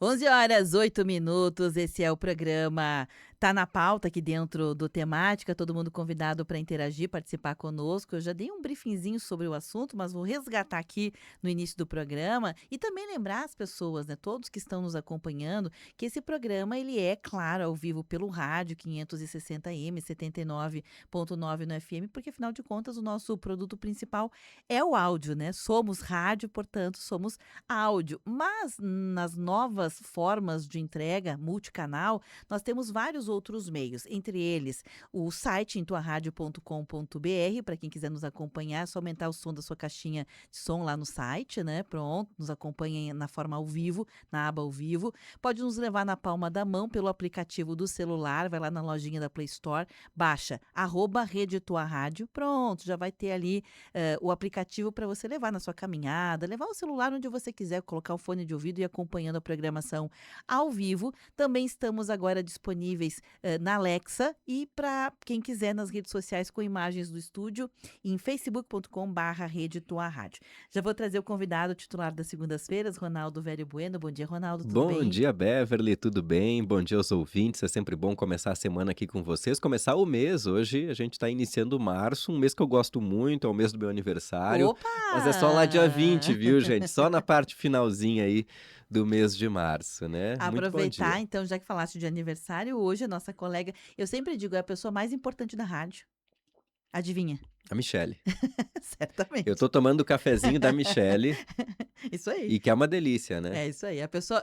11 horas 8 minutos. Esse é o programa Tá na Pauta aqui dentro do Temática. Todo mundo convidado para interagir, participar conosco. Eu já dei um briefingzinho sobre o assunto, mas vou resgatar aqui no início do programa e também lembrar as pessoas, né, todos que estão nos acompanhando, que esse programa ele é, claro, ao vivo pelo rádio 560M, 79,9 no FM, porque afinal de contas o nosso produto principal é o áudio, né? Somos rádio, portanto, somos áudio. Mas nas novas formas de entrega multicanal, nós temos vários outros meios, entre eles o site intuaradio.com.br, para quem quiser nos acompanhar, é só aumentar o som da sua caixinha de som lá no site, né? Pronto, nos acompanhem na forma ao vivo, na aba ao vivo. Pode nos levar na palma da mão pelo aplicativo do celular, vai lá na lojinha da Play Store, baixa @Rede Tua Rádio, pronto, já vai ter ali o aplicativo para você levar na sua caminhada, levar o celular onde você quiser, colocar o fone de ouvido e ir acompanhando a programação ao vivo. Também estamos agora disponíveis na Alexa e para quem quiser nas redes sociais com imagens do estúdio em facebook.com/Rede Tua Rádio. Já vou trazer o convidado titular das segundas-feiras, Ronaldo Velho Bueno. Bom dia, Ronaldo, tudo Bom bem? dia, Beverly, tudo bem? Bom dia aos ouvintes, é sempre bom começar a semana aqui com vocês, começar o mês. Hoje a gente está iniciando março, um mês que eu gosto muito, é o mês do meu aniversário, Opa! mas é só lá dia 20, viu, gente? Só na parte finalzinha aí do mês de março, né? Muito bom Aproveitar, dia. então, já que falaste de aniversário, hoje a nossa colega, eu sempre digo, é a pessoa mais importante da rádio. Adivinha? A Michele. Eu Certamente. tô tomando o cafezinho da Michele Isso aí. e que é uma delícia, né? É isso aí. A pessoa,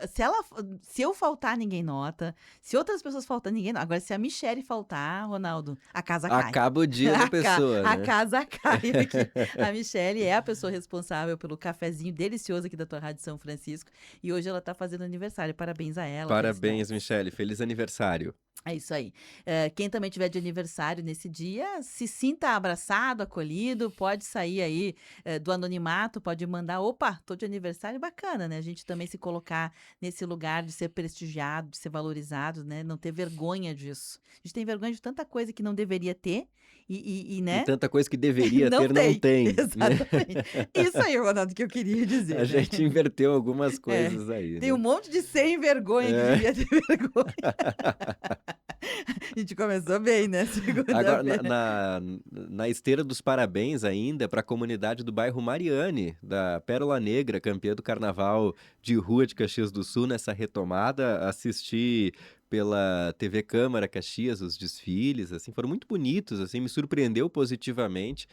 se eu faltar, ninguém nota. Se outras pessoas faltar, ninguém nota. Agora, se a Michelle faltar, Ronaldo, a casa cai. Acaba o dia da pessoa, A né? casa cai aqui. A Michelle é a pessoa responsável pelo cafezinho delicioso aqui da tua Rádio São Francisco. E hoje ela tá fazendo aniversário. Parabéns a ela, Parabéns, felicidades. Michele, feliz aniversário. É isso aí. Quem também tiver de aniversário nesse dia, se sinta abraçado, acolhido, pode sair aí do anonimato, pode mandar, opa, tô de aniversário, bacana, né? A gente também se colocar nesse lugar de ser prestigiado, de ser valorizado, né? Não ter vergonha disso. A gente tem vergonha de tanta coisa que não deveria ter E né? tanta coisa que deveria Não ter, não tem. tem, né? Exatamente. Isso aí, Ronaldo, que eu queria A dizer, né? gente inverteu algumas É, coisas aí, tem um né. monte de sem vergonha que É. devia ter vergonha. A gente começou bem, né? Agora Segunda-feira. na esteira dos parabéns ainda para a comunidade do bairro Mariane, da Pérola Negra, campeã do carnaval de rua de Caxias do Sul, nessa retomada, assisti pela TV Câmara Caxias os desfiles, assim, foram muito bonitos, assim, me surpreendeu positivamente,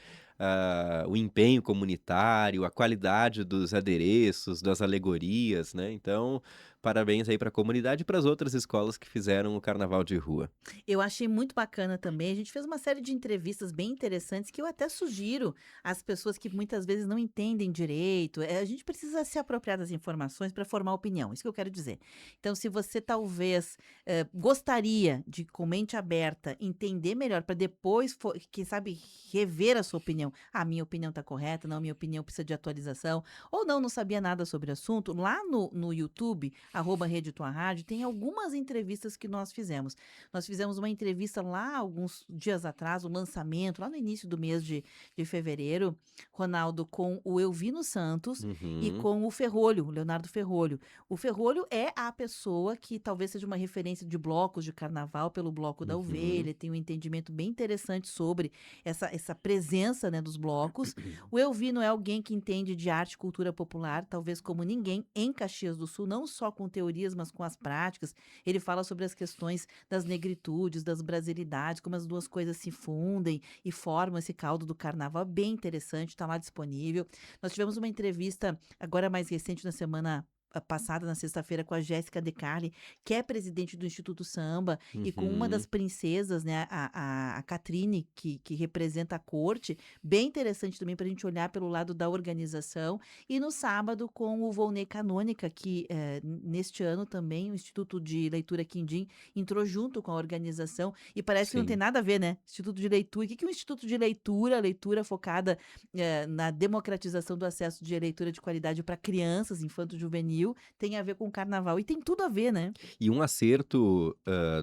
o empenho comunitário, a qualidade dos adereços, das alegorias, né, então parabéns aí para a comunidade e para as outras escolas que fizeram o carnaval de rua. Eu achei muito bacana também. A gente fez uma série de entrevistas bem interessantes que eu até sugiro às pessoas que muitas vezes não entendem direito. A gente precisa se apropriar das informações para formar opinião, isso que eu quero dizer. Então, se você talvez gostaria de, com mente aberta, entender melhor para depois, quem sabe, rever a sua opinião. A minha opinião está correta, não, minha opinião precisa de atualização, ou não sabia nada sobre o assunto, lá no YouTube, @Rede Tua Rádio, tem algumas entrevistas que nós fizemos. Nós fizemos uma entrevista lá alguns dias atrás, o lançamento, lá no início do mês de fevereiro, Ronaldo, com o Elvino Santos e Uhum, com o Ferrolho, o Leonardo Ferrolho. O Ferrolho é a pessoa que talvez seja uma referência de blocos de carnaval pelo Bloco da uhum. Ovelha, tem um entendimento bem interessante sobre essa presença, né, dos blocos. O Elvino é alguém que entende de arte e cultura popular, talvez como ninguém, em Caxias do Sul, não só com teorias, mas com as práticas. Ele fala sobre as questões das negritudes, das brasilidades, como as duas coisas se fundem e formam esse caldo do carnaval. Bem interessante, está lá disponível. Nós tivemos uma entrevista agora mais recente na semana passada, na sexta-feira, com a Jéssica De Carli, que é presidente do Instituto Samba, e com uma das Uhum. princesas, né, a Catrine, que representa a corte. Bem interessante também para a gente olhar pelo lado da organização. E no sábado, com o Volney Canônica, que neste ano também o Instituto de Leitura Quindim entrou junto com a organização, e parece que não tem Sim. nada a ver, né? Instituto de Leitura. O que que é um Instituto de Leitura? Leitura focada na democratização do acesso de leitura de qualidade para crianças, infanto-juvenil, tem a ver com o carnaval. E tem tudo a ver, né? E um acerto,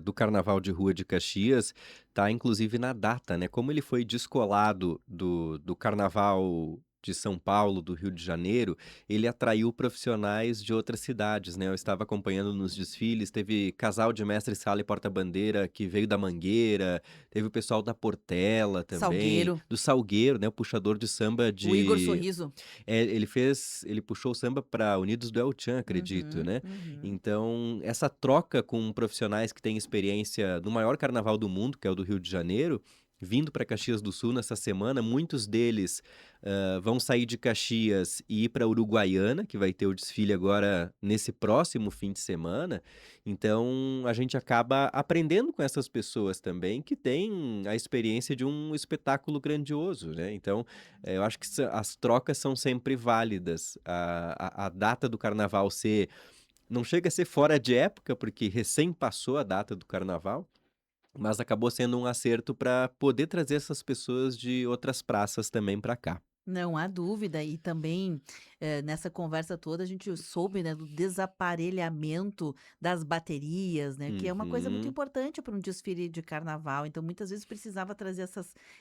do Carnaval de Rua de Caxias tá inclusive na data, né, como ele foi descolado do Carnaval, de São Paulo, do Rio de Janeiro, ele atraiu profissionais de outras cidades, né. Eu estava acompanhando nos desfiles, teve casal de mestre-sala e porta-bandeira que veio da Mangueira, teve o pessoal da Portela também, Salgueiro, do Salgueiro, né, o puxador de samba o Igor de Sorriso. ele puxou o samba para Unidos do El-Chan, acredito, Uhum, né. uhum. Então, essa troca com profissionais que têm experiência no maior carnaval do mundo, que é o do Rio de Janeiro, vindo para Caxias do Sul nessa semana, muitos deles, vão sair de Caxias e ir pra Uruguaiana, que vai ter o desfile agora nesse próximo fim de semana. Então, a gente acaba aprendendo com essas pessoas também, que têm a experiência de um espetáculo grandioso, né. Então, eu acho que as trocas são sempre válidas. A data do carnaval ser não chega a ser fora de época, porque recém passou a data do carnaval, mas acabou sendo um acerto para poder trazer essas pessoas de outras praças também para cá. Não há dúvida, e também, nessa conversa toda a gente soube, né, do desaparelhamento das baterias, né, que é uma coisa muito Uhum. importante para um desfile de carnaval, então muitas vezes precisava trazer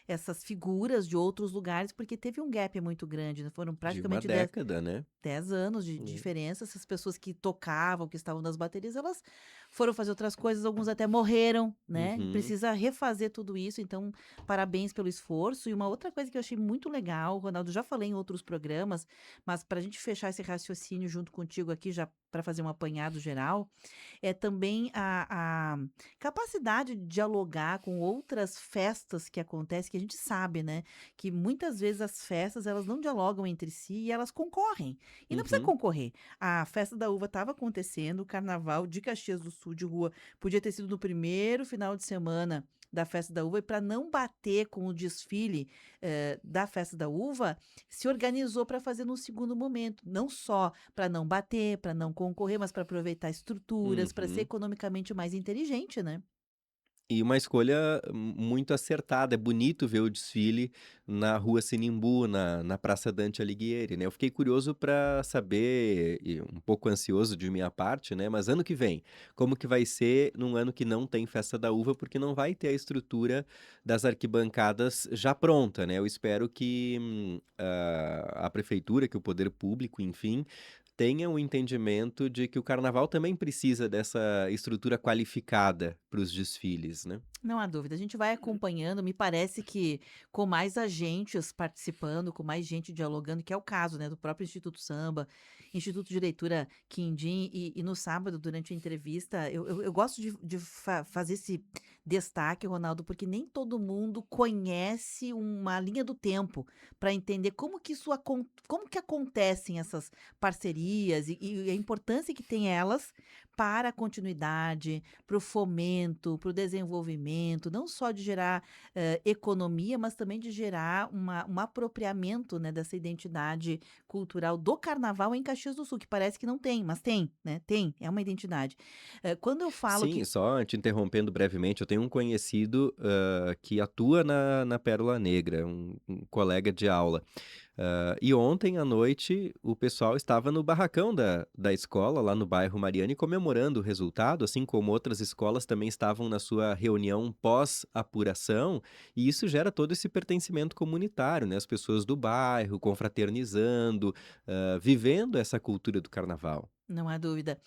essas figuras de outros lugares, porque teve um gap muito grande, né, foram De uma praticamente dez década, né. 10 anos de É. diferença, essas pessoas que tocavam, que estavam nas baterias, elas foram fazer outras coisas, alguns até morreram, né, Uhum. precisa refazer tudo isso, então parabéns pelo esforço. E uma outra coisa que eu achei muito legal, Ronaldo, já falei em outros programas, mas para a gente fechar esse raciocínio junto contigo aqui, já para fazer um apanhado geral, é também a capacidade de dialogar com outras festas que acontecem, que a gente sabe, né, que muitas vezes as festas elas não dialogam entre si e elas concorrem. E não precisa Uhum. concorrer. A festa da uva estava acontecendo, o carnaval de Caxias do Sul de rua podia ter sido no primeiro final de semana da festa da uva, e para não bater com o desfile da festa da uva, se organizou para fazer num segundo momento, não só para não bater, para não concorrer, mas para aproveitar estruturas, para ser Uhum. economicamente mais inteligente, né. E uma escolha muito acertada, é bonito ver o desfile na Rua Sinimbu, na Praça Dante Alighieri, né. Eu fiquei curioso para saber, e um pouco ansioso de minha parte, né, mas ano que vem, como que vai ser num ano que não tem Festa da Uva, porque não vai ter a estrutura das arquibancadas já pronta, né. Eu espero que, a prefeitura, que o poder público, enfim, tenha um entendimento de que o carnaval também precisa dessa estrutura qualificada para os desfiles, né. Não há dúvida, a gente vai acompanhando, me parece que com mais agentes participando, com mais gente dialogando, que é o caso, né, do próprio Instituto Samba, Instituto de Leitura Quindim, e no sábado, durante a entrevista, eu gosto de fazer esse destaque, Ronaldo, porque nem todo mundo conhece uma linha do tempo para entender como que como que acontecem essas parcerias e a importância que tem elas para a continuidade, para o fomento, para o desenvolvimento, não só de gerar, economia, mas também de gerar um apropriamento, né, dessa identidade cultural do carnaval em Caxias do Sul, que parece que não tem, mas tem, né, tem, é uma identidade. Quando eu falo Sim, que só te interrompendo brevemente, eu tenho um conhecido, que atua na Pérola Negra, um colega de aula. E ontem à noite o pessoal estava no barracão da escola, lá no bairro Mariane, comemorando o resultado, assim como outras escolas também estavam na sua reunião pós-apuração, e isso gera todo esse pertencimento comunitário, né, as pessoas do bairro confraternizando, vivendo essa cultura do carnaval. Não há dúvida.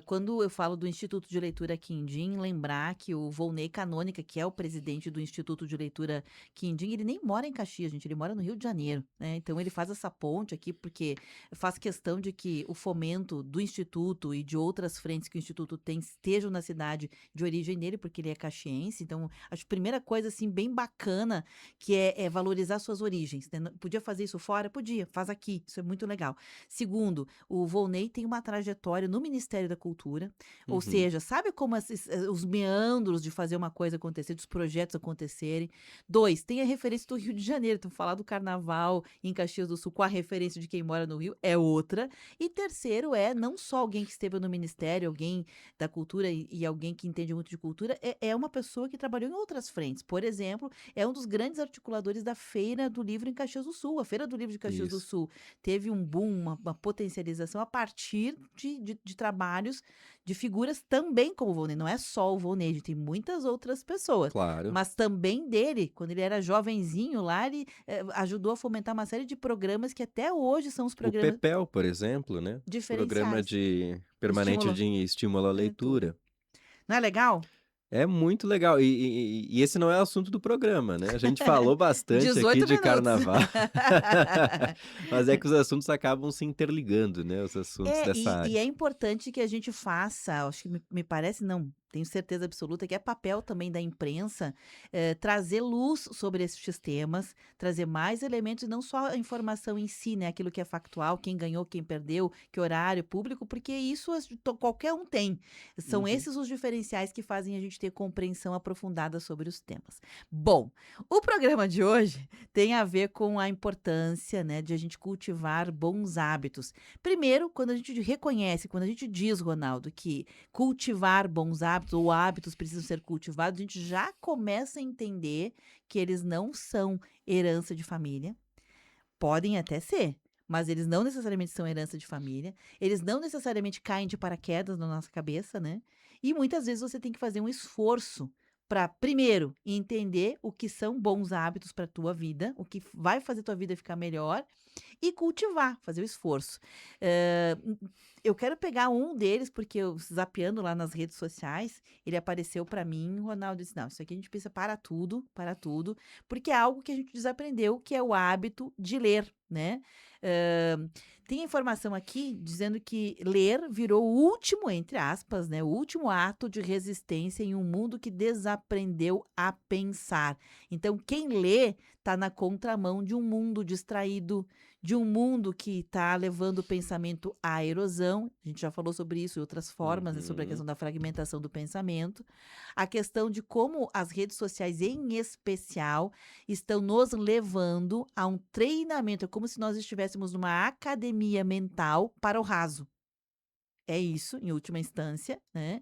Quando eu falo do Instituto de Leitura Quindim, lembrar que o Volney Canônica, que é o presidente do Instituto de Leitura Quindim, ele nem mora em Caxias, gente, ele mora no Rio de Janeiro, né? Então ele faz essa ponte aqui porque faz questão de que o fomento do Instituto e de outras frentes que o Instituto tem estejam na cidade de origem dele, porque ele é caxiense. Então, acho que a primeira coisa, assim, bem bacana que é valorizar suas origens, né? Podia fazer isso fora? Podia, faz aqui, isso é muito legal. Segundo, o Volney tem uma trajetória no Ministério da Cultura, ou Uhum. seja, sabe como os meandros de fazer uma coisa acontecer, dos projetos acontecerem. 2, tem a referência do Rio de Janeiro, então falar do carnaval em Caxias do Sul com a referência de quem mora no Rio é outra. E terceiro é não só alguém que esteve no ministério, alguém da cultura e alguém que entende muito de cultura, é uma pessoa que trabalhou em outras frentes. Por exemplo, é um dos grandes articuladores da Feira do Livro em Caxias do Sul. A Feira do Livro de Caxias do Isso. Sul teve um boom, uma potencialização a partir partir de trabalhos de figuras também como o Volney. Não é só o Volney, a gente tem muitas outras pessoas. Claro. Mas também dele, quando ele era jovenzinho lá, ele ajudou a fomentar uma série de programas que até hoje são os O programas PEPEL, por exemplo, né, programa diferenciais. de permanente Estimulou de estímulo à a leitura. leitura. Não é legal? É muito legal. E esse não é o assunto do programa, né, a gente falou bastante aqui 18 de minutos. carnaval, mas é que os assuntos acabam se interligando, né, os assuntos É, dessa e área. é importante que a gente faça, acho que me parece, não, tenho certeza absoluta que é papel também da imprensa trazer luz sobre esses temas, trazer mais elementos e não só a informação em si, né? Aquilo que é factual, quem ganhou, quem perdeu, que horário público, porque isso qualquer um tem. São Uhum. esses os diferenciais que fazem a gente ter compreensão aprofundada sobre os temas. Bom, o programa de hoje tem a ver com a importância, né, de a gente cultivar bons hábitos. Primeiro, quando a gente reconhece, quando a gente diz, Ronaldo, que cultivar bons hábitos ou hábitos precisam ser cultivados, a gente já começa a entender que eles não são herança de família. Podem até ser, mas eles não necessariamente são herança de família. Eles não necessariamente caem de paraquedas na nossa cabeça, né? E muitas vezes você tem que fazer um esforço para, primeiro, entender o que são bons hábitos para a tua vida, o que vai fazer tua vida ficar melhor e cultivar, fazer o esforço. Eu quero pegar um deles, porque eu zapeando lá nas redes sociais, ele apareceu para mim, o Ronaldo disse: "Não, isso aqui a gente precisa para tudo, porque é algo que a gente desaprendeu, que é o hábito de ler, né?" Tem informação aqui dizendo que ler virou o último, entre aspas, né, o último ato de resistência em um mundo que desaprendeu a pensar. Então, quem lê está na contramão de um mundo distraído, de um mundo que está levando o pensamento à erosão. A gente já falou sobre isso e outras formas, né, sobre a Uhum. questão da fragmentação do pensamento. A questão de como as redes sociais, em especial, estão nos levando a um treinamento. É como se nós estivéssemos numa academia mental para o raso. É isso, em última instância, né?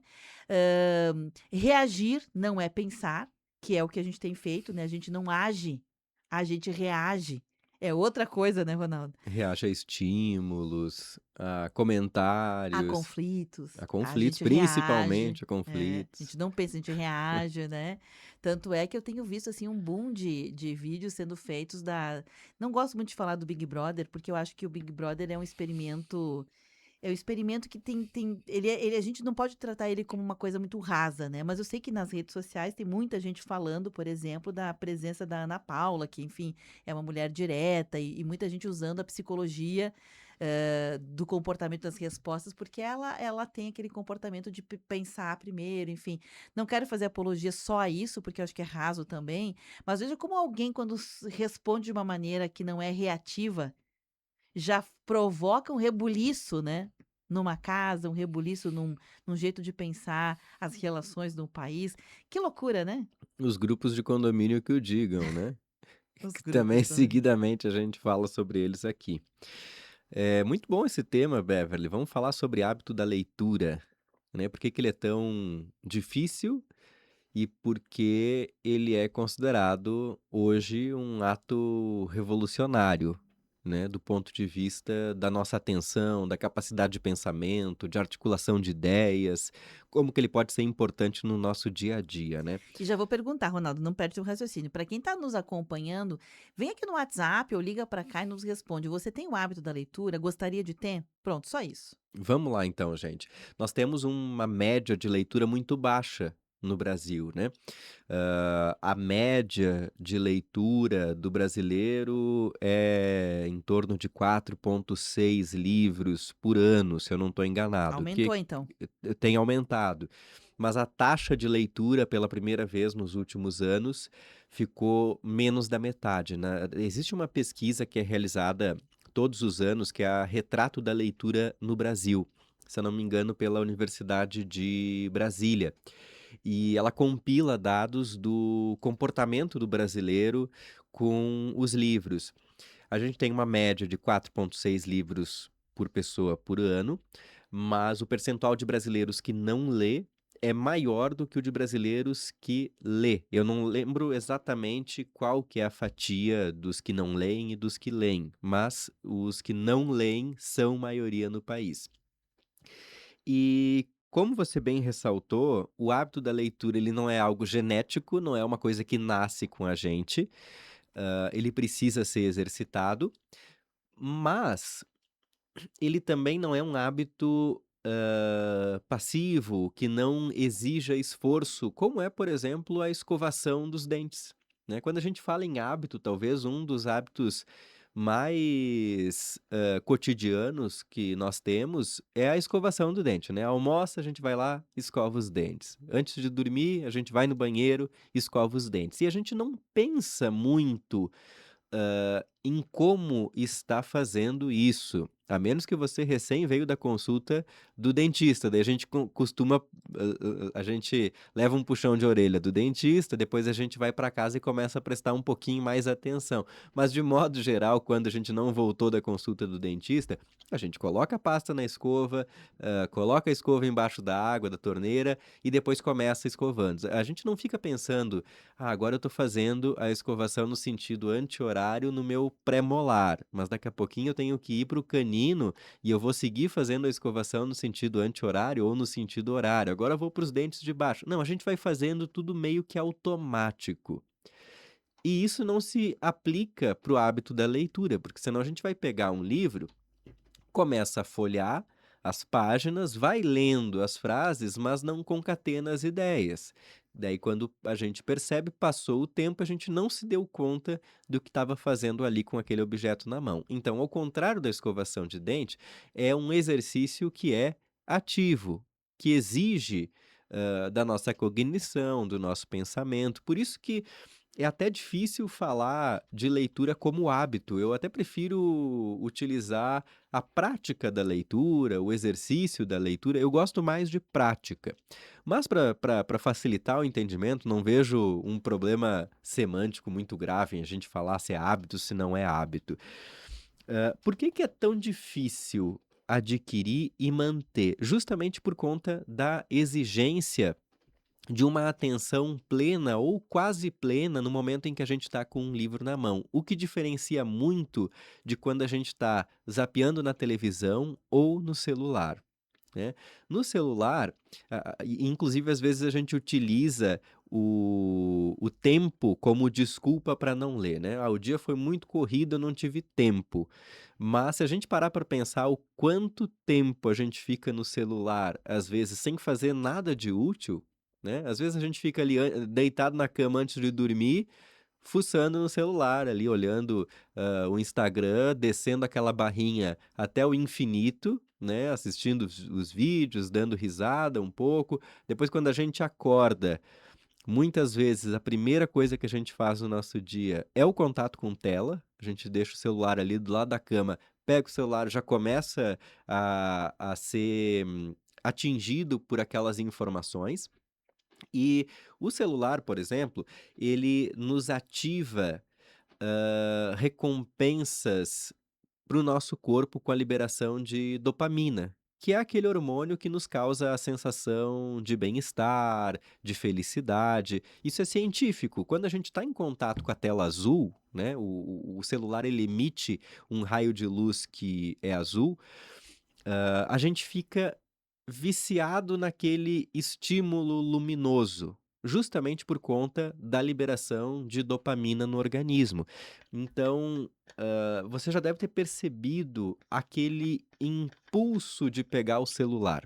Reagir não é pensar, que é o que a gente tem feito, né? A gente não age, a gente reage. É outra coisa, né, Ronaldo? Reage a estímulos, a Há comentários, conflitos, a a conflitos, gente reage, principalmente a a conflitos. gente não pensa, a gente reage, né? Tanto é que eu tenho visto, assim, um boom de vídeos sendo feitos da... Não gosto muito de falar do Big Brother, porque eu acho que o Big Brother é um experimento que a gente não pode tratar ele como uma coisa muito rasa, né? Mas eu sei que nas redes sociais tem muita gente falando, por exemplo, da presença da Ana Paula, que, enfim, é uma mulher direta, e muita gente usando a psicologia do comportamento das respostas, porque ela tem aquele comportamento de pensar primeiro, enfim. Não quero fazer apologia só a isso, porque eu acho que é raso também, mas veja como alguém, quando responde de uma maneira que não é reativa, já provoca um rebuliço, né, numa casa, um rebuliço num jeito de pensar as relações no país. Que loucura, né? Os grupos de condomínio que o digam, né, Os que grupos também de condomínio. seguidamente a gente fala sobre eles aqui. É muito bom esse tema, Beverly, vamos falar sobre hábito da leitura, né, por que que ele é tão difícil e por que ele é considerado hoje um ato revolucionário, né, do ponto de vista da nossa atenção, da capacidade de pensamento, de articulação de ideias, como que ele pode ser importante no nosso dia a dia, né. E já vou perguntar, Ronaldo, não perde o raciocínio. Para quem está nos acompanhando, vem aqui no WhatsApp ou liga para cá e nos responde. Você tem o hábito da leitura? Gostaria de ter? Pronto, só isso. Vamos lá então, gente. Nós temos uma média de leitura muito baixa no Brasil, né. A média de leitura do brasileiro é em torno de 4,6 livros por ano, se eu não estou enganado, que Aumentou então. tem aumentado. Mas a taxa de leitura, pela primeira vez nos últimos anos, ficou menos da metade, né. Existe uma pesquisa que é realizada todos os anos, que é a Retrato da Leitura no Brasil, se eu não me engano, pela Universidade de Brasília. E ela compila dados do comportamento do brasileiro com os livros. A gente tem uma média de 4,6 livros por pessoa por ano, mas o percentual de brasileiros que não lê é maior do que o de brasileiros que lê. Eu não lembro exatamente qual que é a fatia dos que não leem e dos que leem, mas os que não leem são maioria no país. E como você bem ressaltou, o hábito da leitura ele não é algo genético, não é uma coisa que nasce com a gente, ele precisa ser exercitado, mas ele também não é um hábito, passivo, que não exija esforço, como é, por exemplo, a escovação dos dentes, né. Quando a gente fala em hábito, talvez um dos hábitos mais, cotidianos que nós temos é a escovação do dente, né. Almoça, a gente vai lá, escova os dentes. Antes de dormir, a gente vai no banheiro, escova os dentes. E a gente não pensa muito em como está fazendo isso, a menos que você recém veio da consulta do dentista, daí a gente costuma a gente leva um puxão de orelha do dentista, depois a gente vai para casa e começa a prestar um pouquinho mais atenção. Mas de modo geral, quando a gente não voltou da consulta do dentista, a gente coloca a pasta na escova, coloca a escova embaixo da água da torneira e depois começa escovando. A gente não fica pensando: "Ah, agora eu estou fazendo a escovação no sentido anti-horário no meu pré-molar, mas daqui a pouquinho eu tenho que ir para o canino e eu vou seguir fazendo a escovação no sentido anti-horário ou no sentido horário. Agora eu vou para os dentes de baixo". Não, a gente vai fazendo tudo meio que automático. E isso não se aplica para o hábito da leitura, porque senão a gente vai pegar um livro, começa a folhear as páginas, vai lendo as frases, mas não concatena as ideias. Daí, quando a gente percebe, passou o tempo, a gente não se deu conta do que estava fazendo ali com aquele objeto na mão. Então, ao contrário da escovação de dente, é um exercício que é ativo, que exige da nossa cognição, do nosso pensamento. Por isso que é até difícil falar de leitura como hábito. Eu até prefiro utilizar a prática da leitura, o exercício da leitura. Eu gosto mais de prática. Mas para facilitar o entendimento, não vejo um problema semântico muito grave em a gente falar se é hábito, se não é hábito. Por que é tão difícil adquirir e manter? Justamente por conta da exigência de uma atenção plena ou quase plena no momento em que a gente está com um livro na mão, o que diferencia muito de quando a gente está zapeando na televisão ou no celular, né. No celular, inclusive às vezes a gente utiliza o tempo como desculpa para não ler, né. "Ah, o dia foi muito corrido, eu não tive tempo". Mas se a gente parar para pensar o quanto tempo a gente fica no celular, às vezes sem fazer nada de útil, né, às vezes a gente fica ali deitado na cama antes de dormir, fuçando no celular ali, olhando, o Instagram, descendo aquela barrinha até o infinito, né, assistindo os vídeos, dando risada um pouco. Depois quando a gente acorda, muitas vezes a primeira coisa que a gente faz no nosso dia é o contato com tela, a gente deixa o celular ali do lado da cama, pega o celular, já começa a ser atingido por aquelas informações. E o celular, por exemplo, ele nos ativa, recompensas para o nosso corpo com a liberação de dopamina, que é aquele hormônio que nos causa a sensação de bem-estar, de felicidade. Isso é científico. Quando a gente está em contato com a tela azul, né, o celular ele emite um raio de luz que é azul, a gente fica viciado naquele estímulo luminoso, justamente por conta da liberação de dopamina no organismo. Então, você já deve ter percebido aquele impulso de pegar o celular,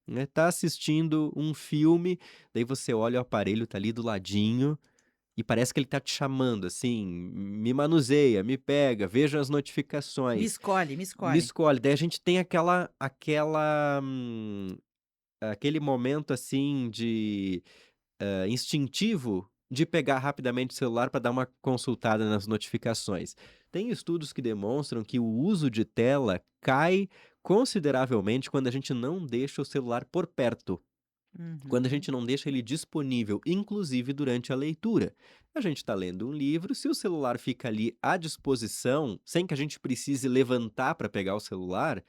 né, tá assistindo um filme, daí você olha o aparelho, tá ali do ladinho, e parece que ele tá te chamando, assim: "Me manuseia, me pega, veja as Me notificações". escolhe, me Me escolhe. escolhe, daí a gente tem aquele momento, assim, de, instintivo de pegar rapidamente o celular para dar uma consultada nas notificações. Tem estudos que demonstram que o uso de tela cai consideravelmente quando a gente não deixa o celular por perto. Quando a Uhum. gente não deixa ele disponível, inclusive durante a leitura. A gente está lendo um livro, se o celular fica ali à disposição, sem que a gente precise levantar para pegar o celular,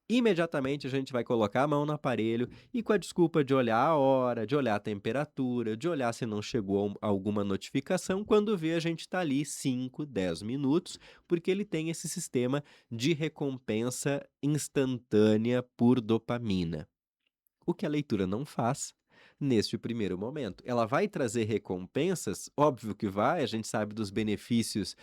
imediatamente a gente vai colocar a mão no aparelho e com a desculpa de olhar a hora, de olhar a temperatura, de olhar se não chegou alguma notificação, quando vê a gente está ali 5, 10 minutos, porque ele tem esse sistema de recompensa instantânea por dopamina. O que a leitura não faz neste primeiro momento. Ela vai trazer recompensas? Óbvio que vai, a gente sabe dos benefícios,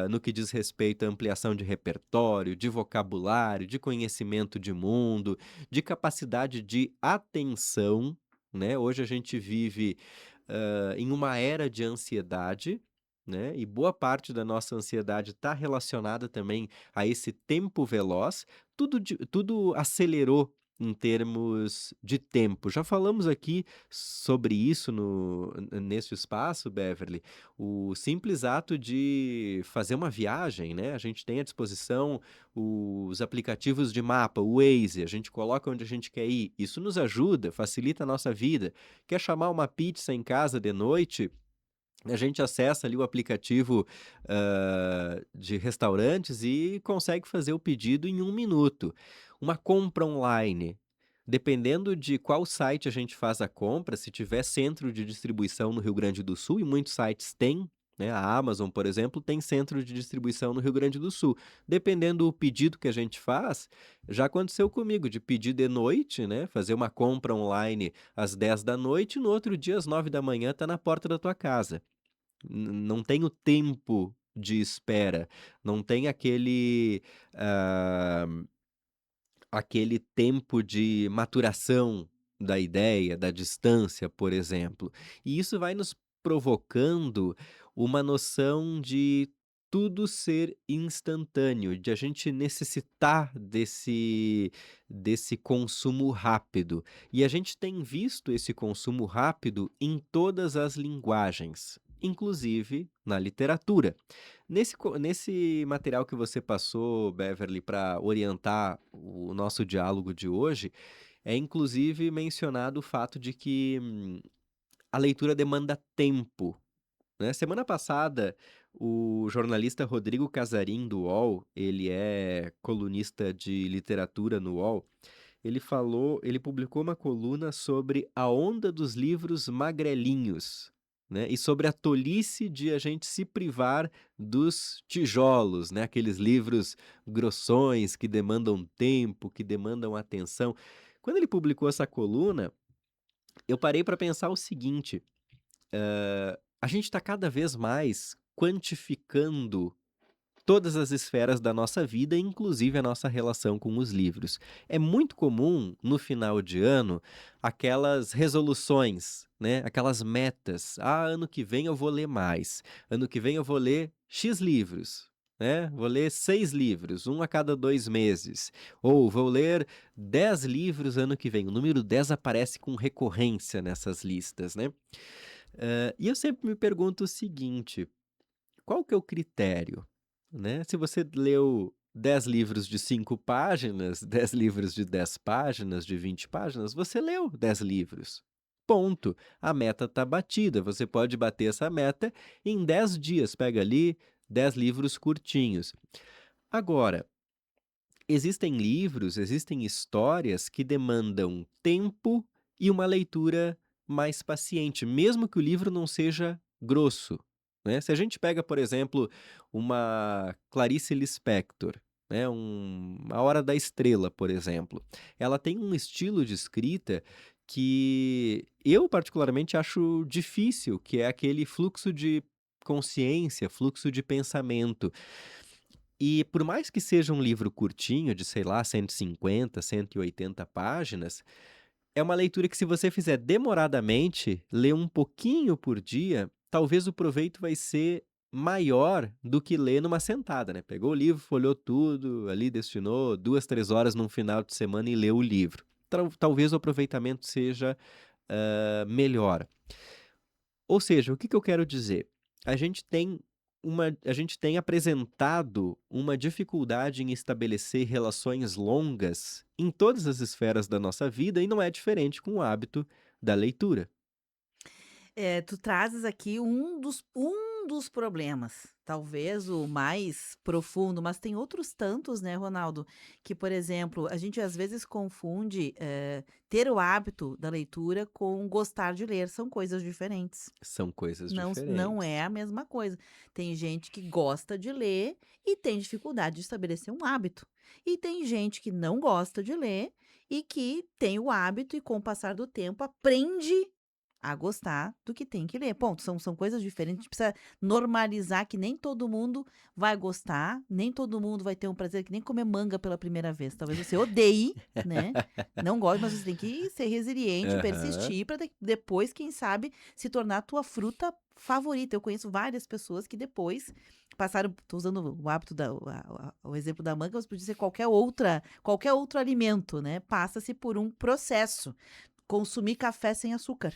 no que diz respeito à ampliação de repertório, de vocabulário, de conhecimento de mundo, de capacidade de atenção, né. Hoje a gente vive, em uma era de ansiedade, né, e boa parte da nossa ansiedade está relacionada também a esse tempo veloz, tudo acelerou em termos de tempo. Já falamos aqui sobre isso nesse espaço, Beverly, o simples ato de fazer uma viagem, né, a gente tem à disposição os aplicativos de mapa, o Waze, a gente coloca onde a gente quer ir, isso nos ajuda, facilita a nossa vida. Quer chamar uma pizza em casa de noite, a gente acessa ali o aplicativo, de restaurantes e consegue fazer o pedido em 1 minuto. Uma compra online, dependendo de qual site a gente faz a compra, se tiver centro de distribuição no Rio Grande do Sul, e muitos sites têm, né, a Amazon, por exemplo, tem centro de distribuição no Rio Grande do Sul. Dependendo do pedido que a gente faz, já aconteceu comigo de pedir de noite, né, fazer uma compra online às 10 da noite, e no outro dia às 9 da manhã tá na porta da tua casa. Não tem o tempo de espera, não tem aquele tempo de maturação da ideia, da distância, por exemplo. E isso vai nos provocando uma noção de tudo ser instantâneo, de a gente necessitar desse consumo rápido. E a gente tem visto esse consumo rápido em todas as linguagens, inclusive na literatura. Nesse material que você passou, Beverly, para orientar o nosso diálogo de hoje, é inclusive mencionado o fato de que, a leitura demanda tempo, né. Semana passada, o jornalista Rodrigo Casarim, do UOL, ele é colunista de literatura no UOL, ele publicou uma coluna sobre a onda dos livros magrelinhos, né, e sobre a tolice de a gente se privar dos tijolos, né, aqueles livros grossões que demandam tempo, que demandam atenção. Quando ele publicou essa coluna, eu parei para pensar o seguinte: a gente está cada vez mais quantificando todas as esferas da nossa vida, inclusive a nossa relação com os livros. É muito comum, no final de ano, aquelas resoluções, né, aquelas metas. "Ah, ano que vem eu vou ler mais. Ano que vem eu vou ler X livros", né, "Vou ler 6 livros, um a cada 2 meses", ou "Vou ler 10 livros ano que vem". O número 10 aparece com recorrência nessas listas, né. E eu sempre me pergunto o seguinte: qual que é o critério, né? Se você leu 10 livros de 5 páginas, 10 livros de 10 páginas, de 20 páginas, você leu 10 livros. Ponto. A meta está batida. Você pode bater essa meta em 10 dias. Pega ali 10 livros curtinhos. Agora, existem livros, existem histórias que demandam tempo e uma leitura mais paciente, mesmo que o livro não seja grosso, né. Se a gente pega, por exemplo, uma Clarice Lispector, né, A Hora da Estrela, por exemplo, ela tem um estilo de escrita que eu particularmente acho difícil, que é aquele fluxo de consciência, fluxo de pensamento. E por mais que seja um livro curtinho de, sei lá, 150, 180 páginas, é uma leitura que, se você fizer demoradamente, ler um pouquinho por dia, talvez o proveito vai ser maior do que ler numa sentada, né. Pegou o livro, folheou tudo, ali destinou 2, 3 horas num final de semana e leu o livro. Talvez o aproveitamento seja, melhor. Ou seja, o que que eu quero dizer? A gente tem a gente tem apresentado uma dificuldade em estabelecer relações longas em todas as esferas da nossa vida, e não é diferente com o hábito da leitura. Tu trazes aqui um dos problemas, talvez o mais profundo, mas tem outros tantos, né, Ronaldo, que, por exemplo, a gente às vezes confunde, ter o hábito da leitura com gostar de ler, são coisas diferentes. São coisas Não é diferentes. a mesma coisa. Tem gente que gosta de ler e tem dificuldade de estabelecer um hábito. E tem gente que não gosta de ler e que tem o hábito e com o passar do tempo aprende a gostar do que tem que ler. Ponto, são coisas diferentes, a gente precisa normalizar que nem todo mundo vai gostar, nem todo mundo vai ter um prazer que nem comer manga pela primeira vez. Talvez você odeie, né, não goste, mas você tem que ser resiliente, Aham. persistir para depois, quem sabe, se tornar a tua fruta favorita. Eu conheço várias pessoas que depois passaram, tô usando o hábito o exemplo da manga, mas podia ser qualquer outro alimento, né, passa-se por um processo. Consumir café sem açúcar.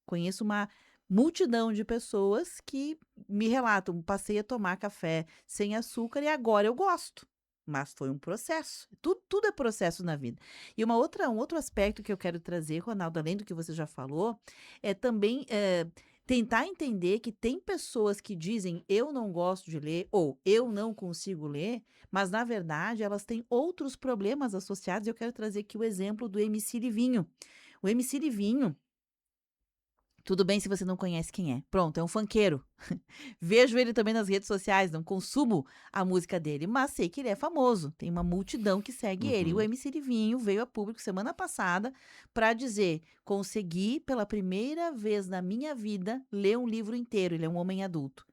Conheço uma multidão de pessoas que me relatam: "Passei a tomar café sem açúcar e agora eu gosto". Mas foi um processo. Tudo é processo na vida. E um outro aspecto que eu quero trazer, Ronaldo, além do que você já falou, é também, tentar entender que tem pessoas que dizem: "Eu não gosto de ler" ou "Eu não consigo ler", mas na verdade elas têm outros problemas associados, e eu quero trazer aqui o exemplo do MC Livinho. O MC Livinho, tudo bem se você não conhece quem é. Pronto, é um funkeiro. Vejo ele também nas redes sociais, não consumo a música dele, mas sei que ele é famoso. Tem uma multidão que segue ele. E o Uhum. MC Livinho veio a público semana passada para dizer: consegui pela primeira vez na minha vida ler um livro inteiro. Ele é um homem adulto.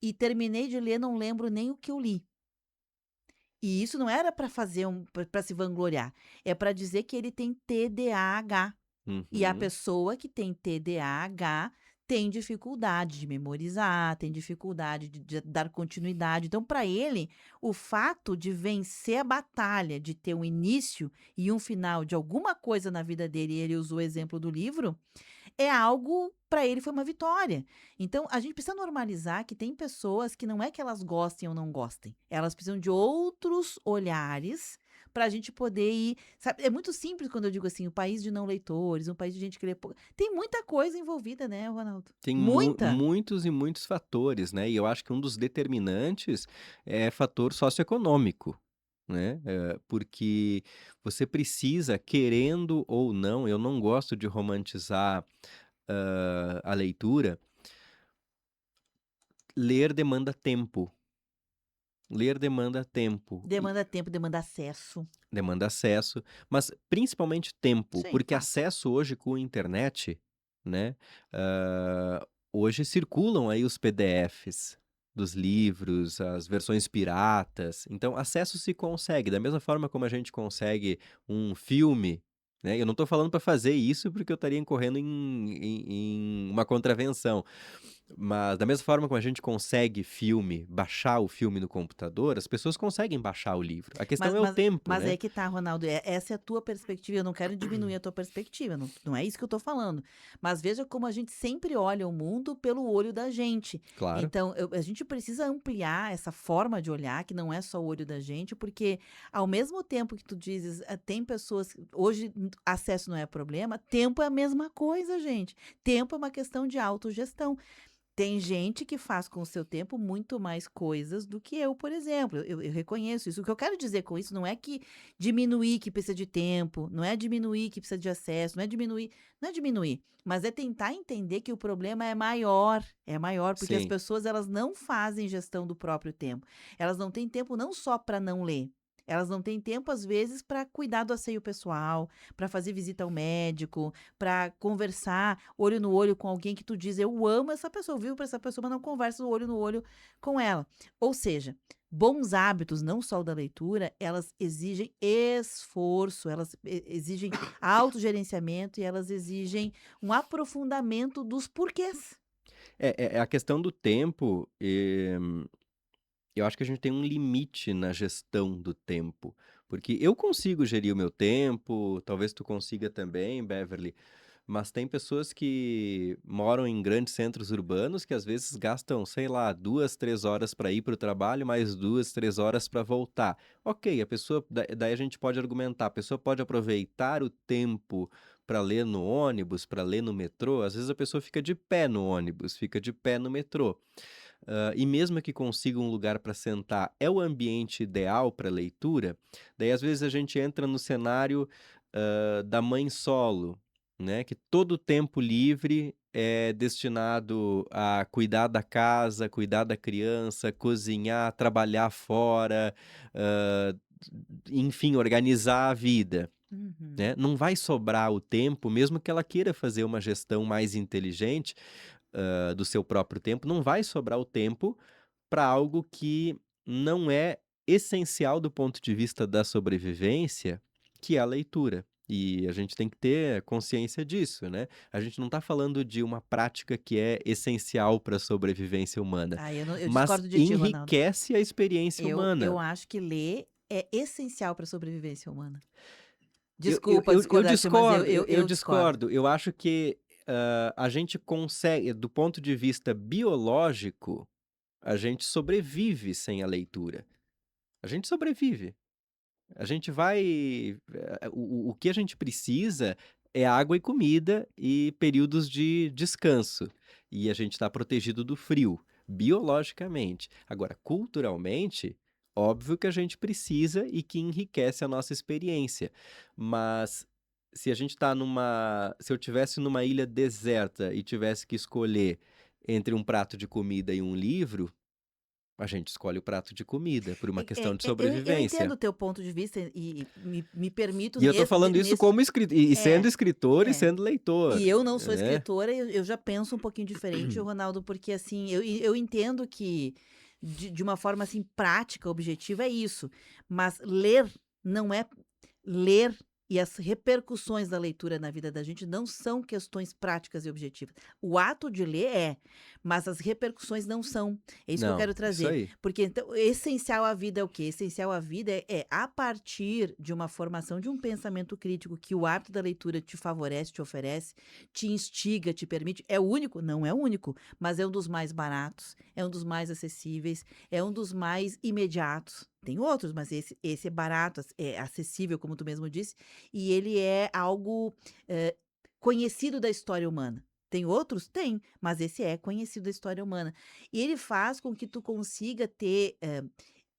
E terminei de ler, não lembro nem o que eu li. E isso não era para fazer para se vangloriar, é para dizer que ele tem TDAH. E a Uhum. pessoa que tem TDAH tem dificuldade de memorizar, tem dificuldade de dar continuidade. Então, para ele, o fato de vencer a batalha, de ter um início e um final de alguma coisa na vida dele, e ele usou o exemplo do livro, é algo, para ele foi uma vitória. Então, a gente precisa normalizar que tem pessoas que não é que elas gostem ou não gostem, elas precisam de outros olhares para a gente poder ir, sabe, é muito simples quando eu digo assim: o país de não leitores, um país de gente que lê pouco, tem muita coisa envolvida, né, Ronaldo? Tem Muita. muitos e muitos fatores, né, e eu acho que um dos determinantes é fator socioeconômico, né, porque você precisa, querendo ou não, eu não gosto de romantizar, a leitura, ler demanda tempo, ler demanda tempo e Demanda tempo, demanda acesso. demanda acesso, mas principalmente tempo, Sim, porque fato. acesso hoje com a internet, né, hoje circulam aí os PDFs dos livros, as versões piratas, então acesso se consegue, da mesma forma como a gente consegue um filme, né, eu não estou falando para fazer isso, porque eu estaria incorrendo em uma contravenção, mas da mesma forma como a gente consegue filme, baixar o filme no computador, as pessoas conseguem baixar o livro, a questão Mas é o mas tempo, mas né. aí que tá, Ronaldo, essa é a tua perspectiva, eu não quero diminuir a tua perspectiva, não é isso que eu tô falando. Mas veja como a gente sempre olha o mundo pelo olho da gente. Claro. Então, a gente precisa ampliar essa forma de olhar, que não é só o olho da gente, porque ao mesmo tempo que tu dizes, tem pessoas hoje acesso não é problema, tempo é a mesma coisa, gente. Tempo é uma questão de autogestão. Tem gente que faz com o seu tempo muito mais coisas do que eu, por exemplo. Eu reconheço isso. O que eu quero dizer com isso não é que diminuir que precisa de tempo, não é diminuir que precisa de acesso, não é diminuir, mas é tentar entender que o problema é maior, porque as Sim. pessoas elas não fazem gestão do próprio tempo. Elas não têm tempo não só para não ler, elas não têm tempo às vezes para cuidar do asseio pessoal, para fazer visita ao médico, para conversar olho no olho com alguém que tu diz: "Eu amo essa pessoa, eu vivo para essa pessoa, mas não converso olho no olho com ela". Ou seja, bons hábitos, não só o da leitura, elas exigem esforço, elas exigem autogerenciamento e elas exigem um aprofundamento dos porquês. É a questão do tempo, eu acho que a gente tem um limite na gestão do tempo, porque eu consigo gerir o meu tempo, talvez tu consiga também, Beverly, mas tem pessoas que moram em grandes centros urbanos que às vezes gastam, sei lá, 2, 3 horas para ir para o trabalho, mais 2, 3 horas para voltar. Ok, a pessoa, daí a gente pode argumentar, a pessoa pode aproveitar o tempo para ler no ônibus, para ler no metrô, às vezes a pessoa fica de pé no ônibus, fica de pé no metrô. E mesmo que consiga um lugar para sentar, é o ambiente ideal para leitura? Daí às vezes a gente entra no cenário, da mãe solo, né, que todo o tempo livre é destinado a cuidar da casa, cuidar da criança, cozinhar, trabalhar fora, enfim, organizar a vida. Uhum. né? Não vai sobrar o tempo, mesmo que ela queira fazer uma gestão mais inteligente, do seu próprio tempo, não vai sobrar o tempo para algo que não é essencial do ponto de vista da sobrevivência, que é a leitura. E a gente tem que ter consciência disso, né? A gente não está falando de uma prática que é essencial para a sobrevivência humana, Ah, eu mas discordo de ti, Ronaldo. enriquece a experiência Eu humana. acho que ler é essencial para a sobrevivência humana. Eu, eu, Desculpa eu, eu discordar de ti, mas discordo, eu eu discordo. discordo. Eu acho que a gente consegue, do ponto de vista biológico, a gente sobrevive sem a leitura. A gente sobrevive. A gente vai. O que a gente precisa é água e comida e períodos de descanso. E a gente está protegido do frio, biologicamente. Agora, culturalmente, óbvio que a gente precisa e que enriquece a nossa experiência. Mas se a gente está numa. Se eu tivesse numa ilha deserta e tivesse que escolher entre um prato de comida e um livro, a gente escolhe o prato de comida por uma questão de Eu entendo sobrevivência. o teu ponto de vista e me permito E eu tô falando isso nesse. como e sendo É, escritor e é. sendo leitor, E eu não sou né. escritora, eu já penso um pouquinho diferente, Ronaldo, porque assim, eu entendo que de uma forma assim prática, objetiva, é isso. Mas ler não é ler e as repercussões da leitura na vida da gente não são questões práticas e objetivas. O ato de ler é, mas as repercussões não são. É isso que eu Não, quero isso trazer. aí. Porque então, essencial à vida é o quê? Essencial à vida é a partir de uma formação de um pensamento crítico que o hábito da leitura te favorece, te oferece, te instiga, te permite. É o único? Não é o único, mas é um dos mais baratos, é um dos mais acessíveis, é um dos mais imediatos. Tem outros, mas esse é barato, é acessível, como tu mesmo disse, e ele é algo conhecido da história humana. Tem outros? Tem, mas esse é conhecido da história humana. E ele faz com que tu consiga ter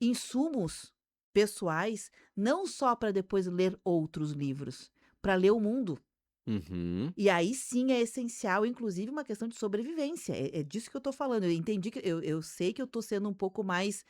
insumos pessoais, não só para depois ler outros livros, para ler o mundo. Uhum. E aí sim é essencial, inclusive, uma questão de sobrevivência. É disso que eu tô falando. Eu entendi que eu sei que eu tô sendo um pouco mais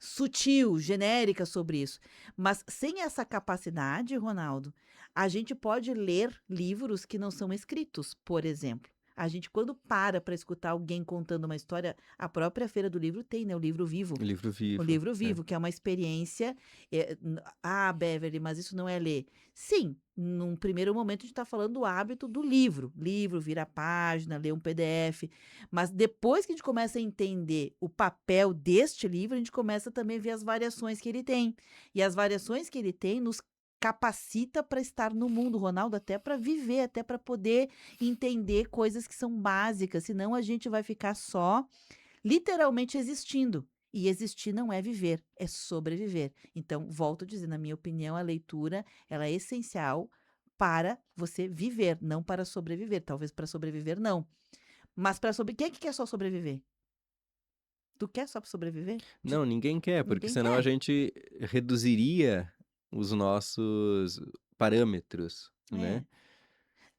sutil, genérica sobre isso. Mas sem essa capacidade, Ronaldo, a gente pode ler livros que não são escritos, por exemplo. A gente, quando para escutar alguém contando uma história, a própria Feira do Livro tem, né? O livro vivo. O livro O vivo, livro é. vivo, que é uma experiência. Beverly, mas isso não é ler. Sim, num primeiro momento a gente está falando do hábito do livro. Livro, vira a página, ler um PDF. Mas depois que a gente começa a entender o papel deste livro, a gente começa também a ver as variações que ele tem. E as variações que ele tem nos capacita para estar no mundo, Ronaldo, até para viver, até para poder entender coisas que são básicas, senão a gente vai ficar só literalmente existindo. E existir não é viver, é sobreviver. Então, volto a dizer, na minha opinião, a leitura ela é essencial para você viver, não para sobreviver. Talvez para sobreviver, não. Mas para sobre... Quem é que quer só sobreviver? Tu quer só sobreviver? Não, ninguém quer, porque Ninguém senão a quer. gente reduziria os nossos parâmetros, né. É.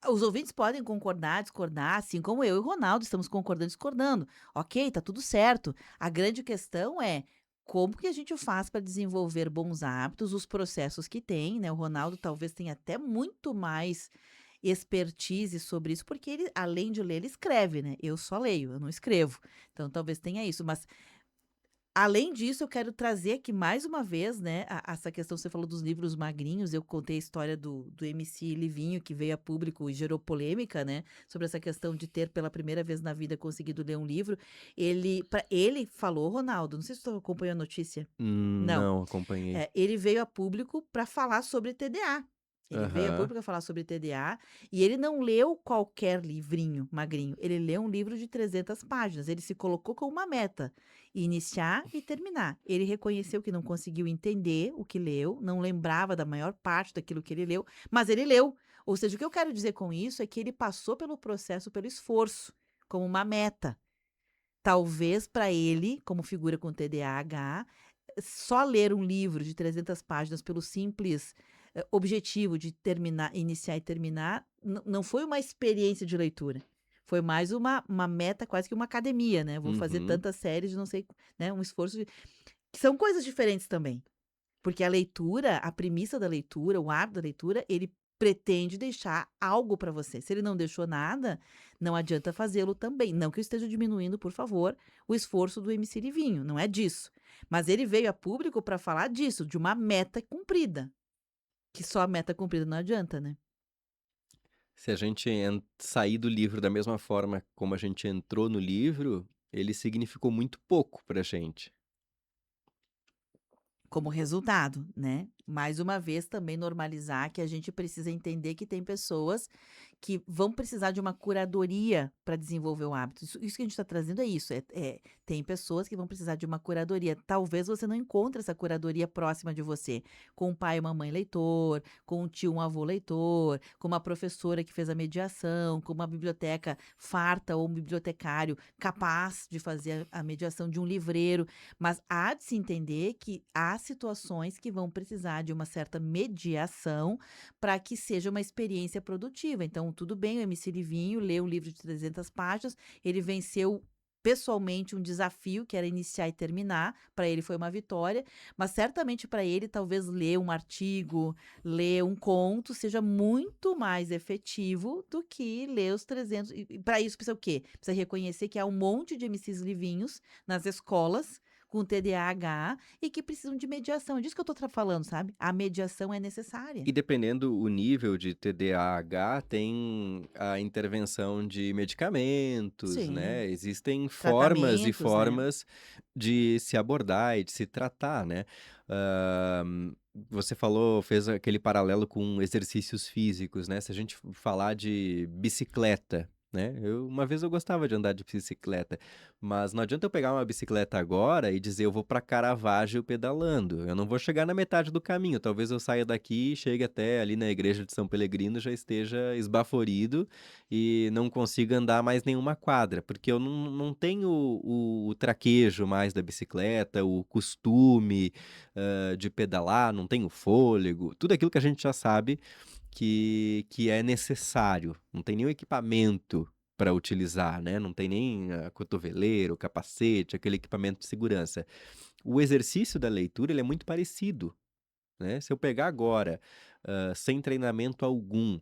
Os ouvintes podem concordar, discordar, assim como eu e o Ronaldo estamos concordando e discordando. Ok, tá tudo certo. A grande questão é como que a gente faz para desenvolver bons hábitos, os processos que tem, né? O Ronaldo talvez tenha até muito mais expertise sobre isso, porque ele, além de ler, ele escreve, né? Eu só leio, eu não escrevo. Então talvez tenha isso, mas além disso, eu quero trazer aqui mais uma vez, né, essa questão, você falou dos livros magrinhos, eu contei a história do MC Livinho, que veio a público e gerou polêmica, né, sobre essa questão de ter pela primeira vez na vida conseguido ler um livro. Ele falou, Ronaldo, não sei se tu acompanhou a notícia. Não. Não acompanhei. Ele veio a público para falar sobre TDA. Ele veio a Aham. público a falar sobre TDA e ele não leu qualquer livrinho magrinho. Ele leu um livro de 300 páginas. Ele se colocou com uma meta: iniciar e terminar. Ele reconheceu que não conseguiu entender o que leu, não lembrava da maior parte daquilo que ele leu, mas ele leu. Ou seja, o que eu quero dizer com isso é que ele passou pelo processo, pelo esforço, como uma meta. Talvez para ele, como figura com TDAH, só ler um livro de 300 páginas pelo simples objetivo de terminar, iniciar e terminar, não foi uma experiência de leitura. Foi mais uma meta, quase que uma academia, né? Vou fazer Uhum. tantas séries de não sei, né? Um esforço. Que são coisas diferentes também. Porque a leitura, a premissa da leitura, o hábito da leitura, ele pretende deixar algo para você. Se ele não deixou nada, não adianta fazê-lo também. Não que eu esteja diminuindo, por favor, o esforço do MC Livinho, não é disso. Mas ele veio a público para falar disso, de uma meta cumprida, que só a meta cumprida não adianta, né? Se a gente sair do livro da mesma forma como a gente entrou no livro, ele significou muito pouco pra gente. Como resultado, né? Mais uma vez, também normalizar que a gente precisa entender que tem pessoas que vão precisar de uma curadoria para desenvolver o hábito. Isso que a gente está trazendo é isso. Tem pessoas que vão precisar de uma curadoria. Talvez você não encontre essa curadoria próxima de você, com um pai e uma mãe leitor, com um tio, um avô leitor, com uma professora que fez a mediação, com uma biblioteca farta ou um bibliotecário capaz de fazer a mediação de um livreiro. Mas há de se entender que há situações que vão precisar de uma certa mediação para que seja uma experiência produtiva. Então, tudo bem, o MC Livinho lê um livro de 300 páginas, ele venceu pessoalmente um desafio que era iniciar e terminar, para ele foi uma vitória, mas certamente para ele talvez ler um artigo, ler um conto seja muito mais efetivo do que ler os 300. E para isso precisa o quê? Precisa reconhecer que há um monte de MCs livinhos nas escolas com TDAH e que precisam de mediação. É disso que eu tô falando, sabe? A mediação é necessária. E dependendo o nível de TDAH, tem a intervenção de medicamentos, Sim, né? Existem formas e tratamentos, né? formas de se abordar e de se tratar, né? Você falou, fez aquele paralelo com exercícios físicos, né? Se a gente falar de bicicleta, né? Uma vez eu gostava de andar de bicicleta, mas não adianta eu pegar uma bicicleta agora e dizer eu vou para Caravaggio pedalando. Eu não vou chegar na metade do caminho. Talvez eu saia daqui e chegue até ali na igreja de São Pelegrino, já esteja esbaforido e não consiga andar mais nenhuma quadra, porque eu não tenho o traquejo mais da bicicleta, o costume, de pedalar, não tenho fôlego, tudo aquilo que a gente já sabe que é necessário. Não tem nenhum equipamento para utilizar, né? Não tem nem a cotoveleira, o capacete, aquele equipamento de segurança. O exercício da leitura, ele é muito parecido, né? Se eu pegar agora, sem treinamento algum,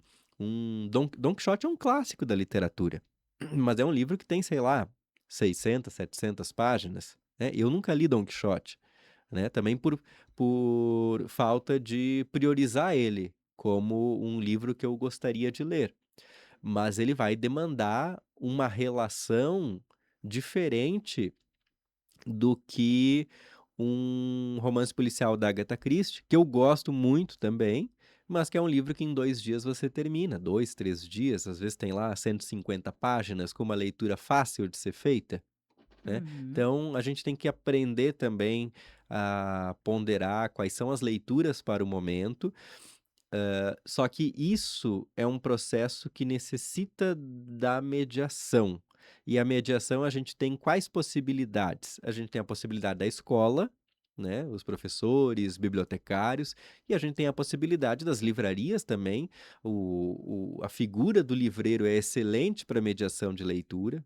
Don Quixote é um clássico da literatura, mas é um livro que tem, sei lá, 600, 700 páginas, né? Eu nunca li Don Quixote, né? Também por falta de priorizar ele como um livro que eu gostaria de ler. Mas ele vai demandar uma relação diferente do que um romance policial da Agatha Christie, que eu gosto muito também, mas que é um livro que em 2 dias você termina, 2, 3 dias, às vezes tem lá 150 páginas, com uma leitura fácil de ser feita, né? Uhum. Então, a gente tem que aprender também a ponderar quais são as leituras para o momento, só que isso é um processo que necessita da mediação. E a mediação a gente tem quais possibilidades? A gente tem a possibilidade da escola, né, os professores, bibliotecários, e a gente tem a possibilidade das livrarias também. A figura do livreiro é excelente para mediação de leitura,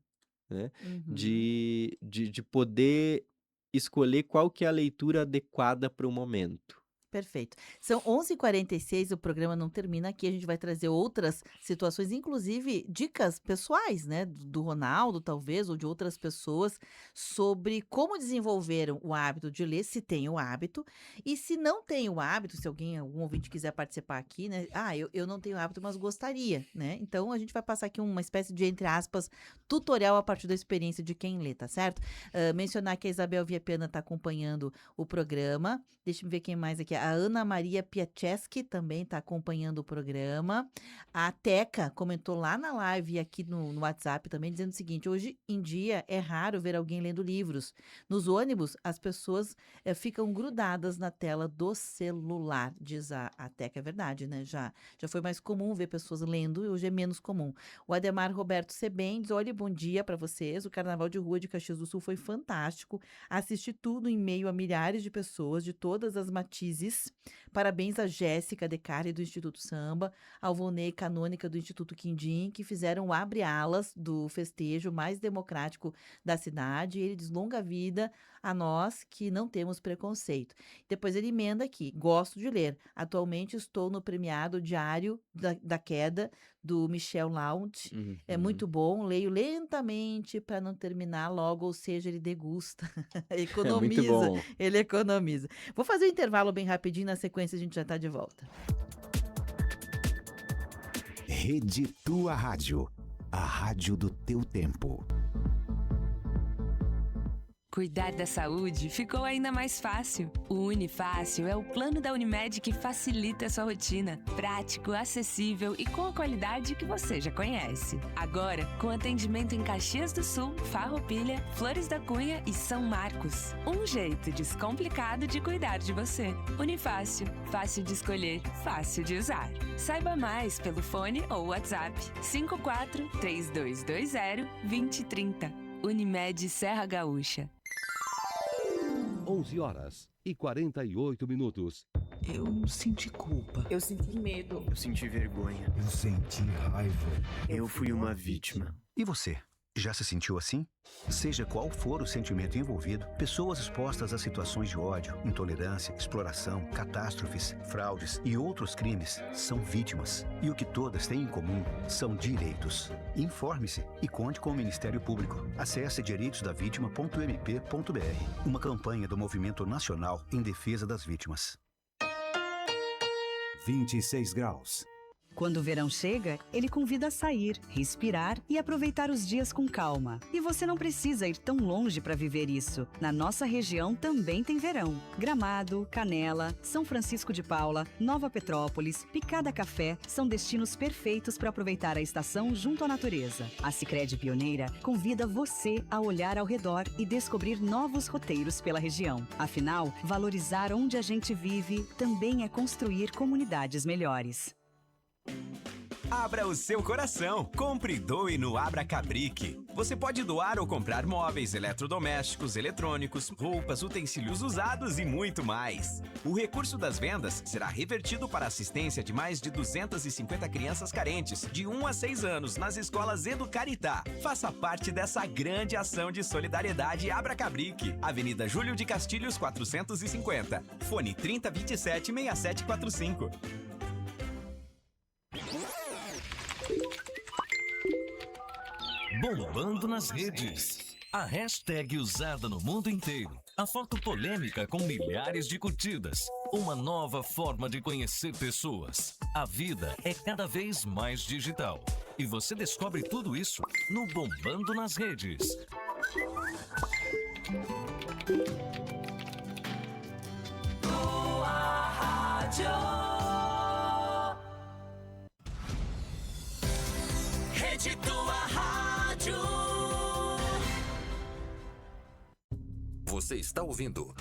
né, Uhum. de poder escolher qual que é a leitura adequada para o momento. Perfeito. São 11h46, o programa não termina aqui, a gente vai trazer outras situações, inclusive dicas pessoais, né, do Ronaldo talvez, ou de outras pessoas, sobre como desenvolveram o hábito de ler, se tem o hábito, e se não tem o hábito, se algum ouvinte quiser participar aqui, né, eu não tenho hábito, mas gostaria, né, então a gente vai passar aqui uma espécie de, entre aspas, tutorial a partir da experiência de quem lê, tá certo? Mencionar que a Isabel Viapena está acompanhando o programa. Deixa eu ver quem mais aqui. A Ana Maria Piacheski também está acompanhando o programa. A Teca comentou lá na live e aqui no WhatsApp também, dizendo o seguinte: hoje em dia é raro ver alguém lendo livros. Nos ônibus, as pessoas ficam grudadas na tela do celular, diz a Teca. É verdade, né? Já foi mais comum ver pessoas lendo e hoje é menos comum. O Ademar Roberto Sebem diz: olha, bom dia para vocês. O Carnaval de Rua de Caxias do Sul foi fantástico. Assisti tudo em meio a milhares de pessoas de todas as matizes feliz. Parabéns a Jéssica Decari, do Instituto Samba, ao Volney Canônica, do Instituto Quindim, que fizeram o abre-alas do festejo mais democrático da cidade. E ele diz: longa vida a nós que não temos preconceito. Depois ele emenda aqui: gosto de ler. Atualmente estou no premiado Diário da Queda, do Michel Laut. É muito Uhum. bom, leio lentamente para não terminar logo, ou seja, ele degusta, É muito economiza, bom. ele economiza. Vou fazer um intervalo bem rapidinho, na sequência a gente já está de volta. Rede Tua Rádio, a rádio do teu tempo. Cuidar da saúde ficou ainda mais fácil. O Unifácil é o plano da Unimed que facilita a sua rotina. Prático, acessível e com a qualidade que você já conhece. Agora, com atendimento em Caxias do Sul, Farroupilha, Flores da Cunha e São Marcos. Um jeito descomplicado de cuidar de você. Unifácil. Fácil de escolher, fácil de usar. Saiba mais pelo fone ou WhatsApp 54 3220 2030. Unimed Serra Gaúcha. 11h48. Eu senti culpa. Eu senti medo. Eu senti vergonha. Eu senti raiva. Eu fui uma vítima. E você? Já se sentiu assim? Seja qual for o sentimento envolvido, pessoas expostas a situações de ódio, intolerância, exploração, catástrofes, fraudes e outros crimes são vítimas. E o que todas têm em comum são direitos. Informe-se e conte com o Ministério Público. Acesse direitosdavitima.mp.br. Uma campanha do Movimento Nacional em Defesa das Vítimas. 26 graus. Quando o verão chega, ele convida a sair, respirar e aproveitar os dias com calma. E você não precisa ir tão longe para viver isso. Na nossa região também tem verão. Gramado, Canela, São Francisco de Paula, Nova Petrópolis, Picada Café são destinos perfeitos para aproveitar a estação junto à natureza. A Sicredi Pioneira convida você a olhar ao redor e descobrir novos roteiros pela região. Afinal, valorizar onde a gente vive também é construir comunidades melhores. Abra o seu coração. Compre e doe no Abra Cabric. Você pode doar ou comprar móveis, eletrodomésticos, eletrônicos, roupas, utensílios usados e muito mais. O recurso das vendas será revertido para a assistência de mais de 250 crianças carentes, de 1 a 6 anos, nas escolas Educaritá. Faça parte dessa grande ação de solidariedade Abra Cabric. Avenida Júlio de Castilhos, 450. Fone 3027-6745. Bombando nas redes. A hashtag usada no mundo inteiro. A foto polêmica com milhares de curtidas. Uma nova forma de conhecer pessoas. A vida é cada vez mais digital. E você descobre tudo isso no Bombando nas Redes. Tua Rádio. Rede Tua Rádio. Você está ouvindo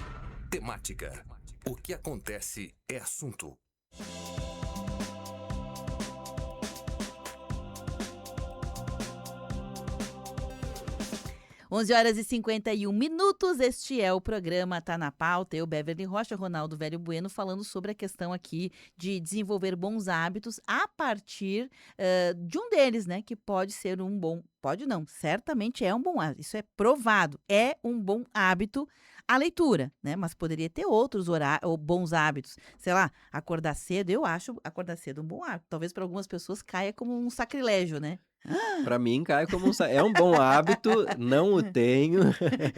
Temática. O que acontece é assunto. 11h51. Este é o programa Tá na Pauta. Eu, Beverly Rocha, Ronaldo Velho Bueno, falando sobre a questão aqui de desenvolver bons hábitos a partir de um deles, né? Que pode ser um bom... Pode não, certamente é um bom hábito. Isso é provado. É um bom hábito a leitura, né? Mas poderia ter outros ou bons hábitos. Sei lá, acordar cedo. Eu acho acordar cedo um bom hábito. Talvez para algumas pessoas caia como um sacrilégio, né? Pra mim, cai como é um bom hábito, não o tenho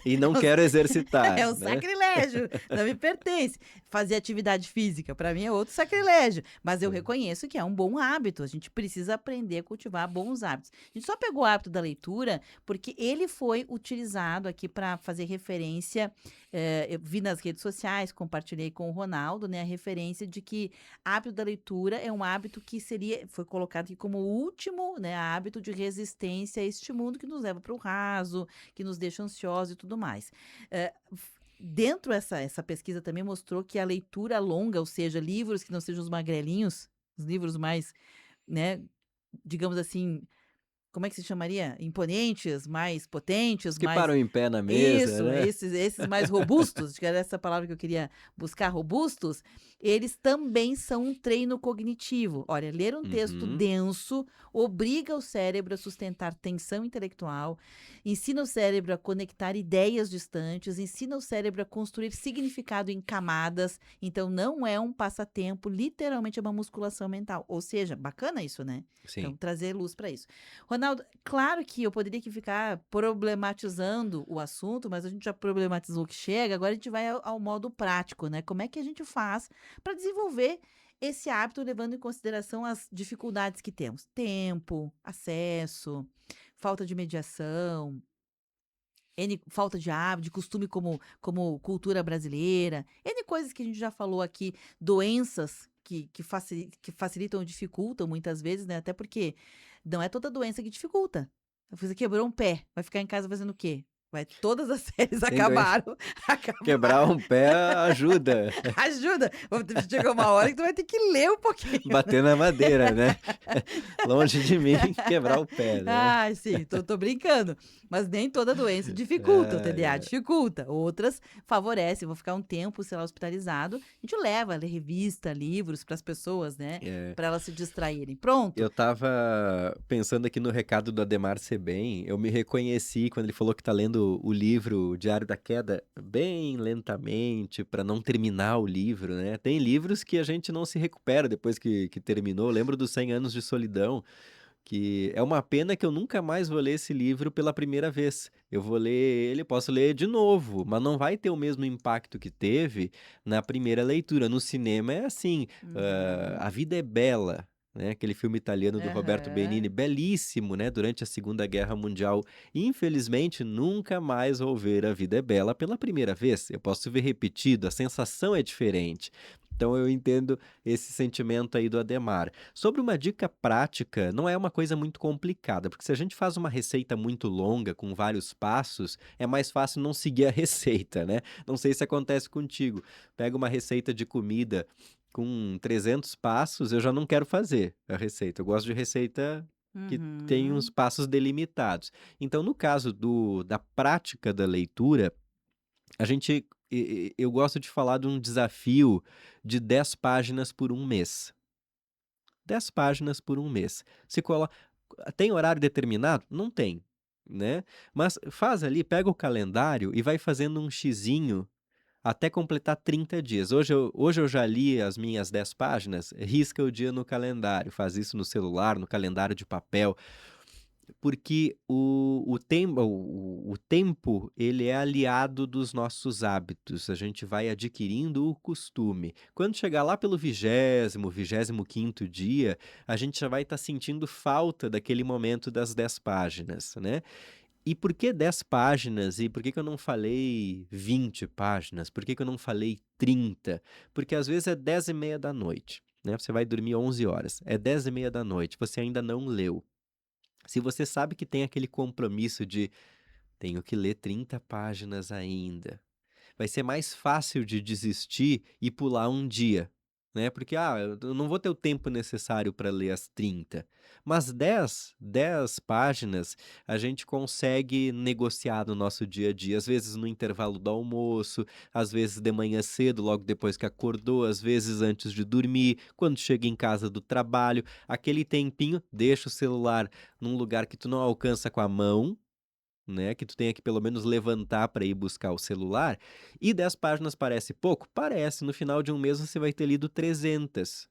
e não quero exercitar. É um né? sacrilégio, não me pertence. Fazer atividade física, para mim, é outro sacrilégio. Mas eu reconheço que é um bom hábito. A gente precisa aprender a cultivar bons hábitos. A gente só pegou o hábito da leitura porque ele foi utilizado aqui para fazer referência. Eu vi nas redes sociais, compartilhei com o Ronaldo, né, a referência de que hábito da leitura é um hábito que foi colocado aqui como o último, né, hábito de resistência a este mundo que nos leva para o raso, que nos deixa ansiosos e tudo mais. Dentro essa pesquisa também mostrou que a leitura longa, ou seja, livros que não sejam os magrelinhos, os livros mais, né, digamos assim, como é que se chamaria? Imponentes, mais potentes, Os que mais param em pé na mesa, isso, né? esses mais robustos, acho que era essa palavra que eu queria buscar, robustos, eles também são um treino cognitivo. Olha, ler um texto Uhum. denso obriga o cérebro a sustentar tensão intelectual, ensina o cérebro a conectar ideias distantes, ensina o cérebro a construir significado em camadas. Então, não é um passatempo, literalmente é uma musculação mental. Ou seja, bacana isso, né? Então, Sim. trazer luz para isso. Ronaldo, claro que eu poderia aqui ficar problematizando o assunto, mas a gente já problematizou o que chega, agora a gente vai ao modo prático, né? Como é que a gente faz para desenvolver esse hábito levando em consideração as dificuldades que temos? Tempo, acesso, falta de mediação, falta de hábito, de costume como cultura brasileira, N coisas que a gente já falou aqui, doenças que facilitam ou dificultam muitas vezes, né? Até porque não é toda doença que dificulta. Você quebrou um pé, vai ficar em casa fazendo o quê? Todas as séries Tem doença. acabaram. Quebrar um pé ajuda. Ajuda. Chega uma hora que tu vai ter que ler um pouquinho. Bater na madeira, né? Longe de mim quebrar o pé, né? Ah, sim, tô brincando. Mas nem toda doença dificulta, o TDAH Ai. dificulta. Outras favorecem, vou ficar um tempo, sei lá, hospitalizado. A gente leva, lê revista, livros para as pessoas, né? É. Para elas se distraírem. Pronto. Eu tava pensando aqui no recado do Ademar Sebem, eu me reconheci quando ele falou que tá lendo o livro Diário da Queda bem lentamente, para não terminar o livro, né? Tem livros que a gente não se recupera depois que terminou. Eu lembro dos 100 Anos de Solidão, que é uma pena que eu nunca mais vou ler esse livro pela primeira vez. Eu vou ler ele, posso ler de novo, mas não vai ter o mesmo impacto que teve na primeira leitura. No cinema é assim, A Vida é Bela, né? Aquele filme italiano do Roberto Benigni, Aham. belíssimo, né? Durante a Segunda Guerra Mundial. Infelizmente, nunca mais vou ver A Vida é Bela pela primeira vez. Eu posso ver repetido, a sensação é diferente. Então eu entendo esse sentimento aí do Ademar. Sobre uma dica prática, não é uma coisa muito complicada, porque se a gente faz uma receita muito longa, com vários passos, é mais fácil não seguir a receita, né? Não sei se acontece contigo. Pega uma receita de comida com 300 passos, eu já não quero fazer a receita. Eu gosto de receita que tem uns Uhum. passos delimitados. Então, no caso da prática da leitura, eu gosto de falar de um desafio de 10 páginas por um mês. 10 páginas por um mês. Tem horário determinado? Não tem, né? Mas faz ali, pega o calendário e vai fazendo um xizinho até completar 30 dias. Hoje eu já li as minhas 10 páginas, risca o dia no calendário, faz isso no celular, no calendário de papel, porque o tempo, ele é aliado dos nossos hábitos, a gente vai adquirindo o costume. Quando chegar lá pelo 25º dia, a gente já vai estar sentindo falta daquele momento das 10 páginas, né? E por que 10 páginas? E por que eu não falei 20 páginas? Por que eu não falei 30? Porque às vezes é 10h30 da noite, né? Você vai dormir 11 horas, é 10h30 da noite, você ainda não leu. Se você sabe que tem aquele compromisso de tenho que ler 30 páginas ainda, vai ser mais fácil de desistir e pular um dia, né? Porque, eu não vou ter o tempo necessário para ler as 30, mas 10 páginas a gente consegue negociar no nosso dia a dia, às vezes no intervalo do almoço, às vezes de manhã cedo, logo depois que acordou, às vezes antes de dormir, quando chega em casa do trabalho, aquele tempinho, deixa o celular num lugar que tu não alcança com a mão, né, que tu tenha que pelo menos levantar para ir buscar o celular, e 10 páginas parece pouco? Parece, no final de um mês você vai ter lido 300.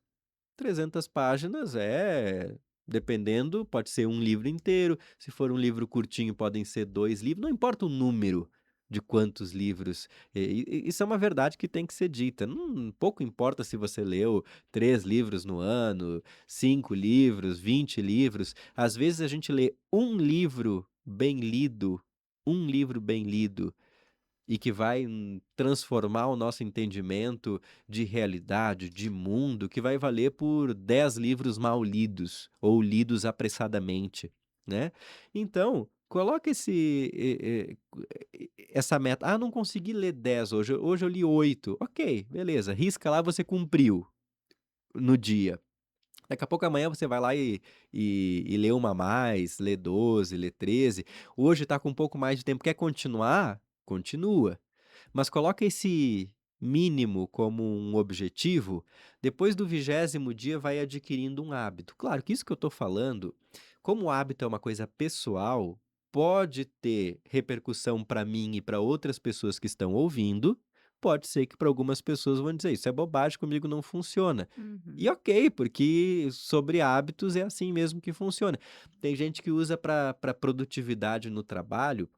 300 páginas dependendo, pode ser um livro inteiro, se for um livro curtinho podem ser 2 livros, não importa o número de quantos livros, isso é uma verdade que tem que ser dita, pouco importa se você leu 3 livros no ano, 5 livros, 20 livros, às vezes a gente lê um livro bem lido, e que vai transformar o nosso entendimento de realidade, de mundo, que vai valer por 10 livros mal lidos ou lidos apressadamente, né? Então, coloca essa meta. Não consegui ler 10 hoje eu li 8. Ok, beleza, risca lá, você cumpriu no dia. Daqui a pouco amanhã você vai lá e lê uma a mais, lê 12, lê 13. Hoje tá com um pouco mais de tempo, quer continuar? Continua. Mas coloca esse mínimo como um objetivo, depois do 20º dia vai adquirindo um hábito. Claro que isso que eu estou falando, como o hábito é uma coisa pessoal, pode ter repercussão para mim e para outras pessoas que estão ouvindo, pode ser que para algumas pessoas vão dizer: "Isso é bobagem, comigo não funciona". E Uhum. ok, porque sobre hábitos é assim mesmo que funciona. Tem gente que usa para produtividade no trabalho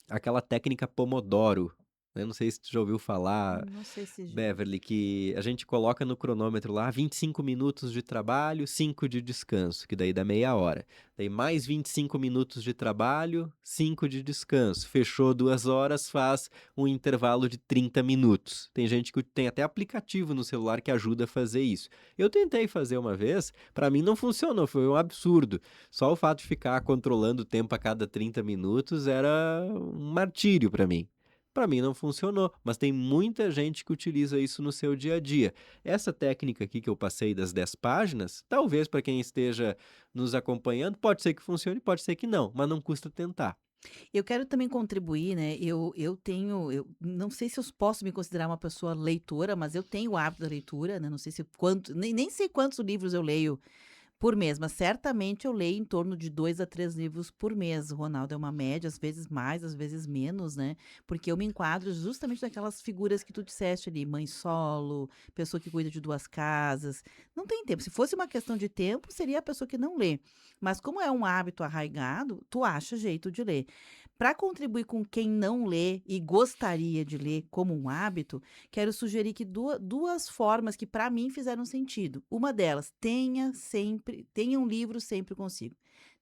aquela técnica Pomodoro, eu não sei se tu já ouviu falar, Não sei se já. Beverly, que a gente coloca no cronômetro lá 25 minutos de trabalho, 5 de descanso, que daí dá meia hora. Daí mais 25 minutos de trabalho, 5 de descanso. Fechou 2 horas, faz um intervalo de 30 minutos. Tem gente que tem até aplicativo no celular que ajuda a fazer isso. Eu tentei fazer uma vez, para mim não funcionou, foi um absurdo. Só o fato de ficar controlando o tempo a cada 30 minutos era um martírio para mim. Para mim não funcionou, mas tem muita gente que utiliza isso no seu dia a dia. Essa técnica aqui que eu passei das 10 páginas, talvez para quem esteja nos acompanhando, pode ser que funcione, pode ser que não, mas não custa tentar. Eu quero também contribuir, né, eu não sei se eu posso me considerar uma pessoa leitora, mas eu tenho o hábito da leitura, né, não sei se quanto nem sei quantos livros eu leio por mês, mas certamente eu leio em torno de 2 a 3 livros por mês. O Ronaldo é uma média, às vezes mais, às vezes menos, né, porque eu me enquadro justamente naquelas figuras que tu disseste ali, mãe solo, pessoa que cuida de 2 casas, não tem tempo. Se fosse uma questão de tempo, seria a pessoa que não lê, mas como é um hábito arraigado, tu acha jeito de ler. Para contribuir com quem não lê e gostaria de ler como um hábito, quero sugerir que duas formas que para mim fizeram sentido. Uma delas, tenha um livro sempre consigo.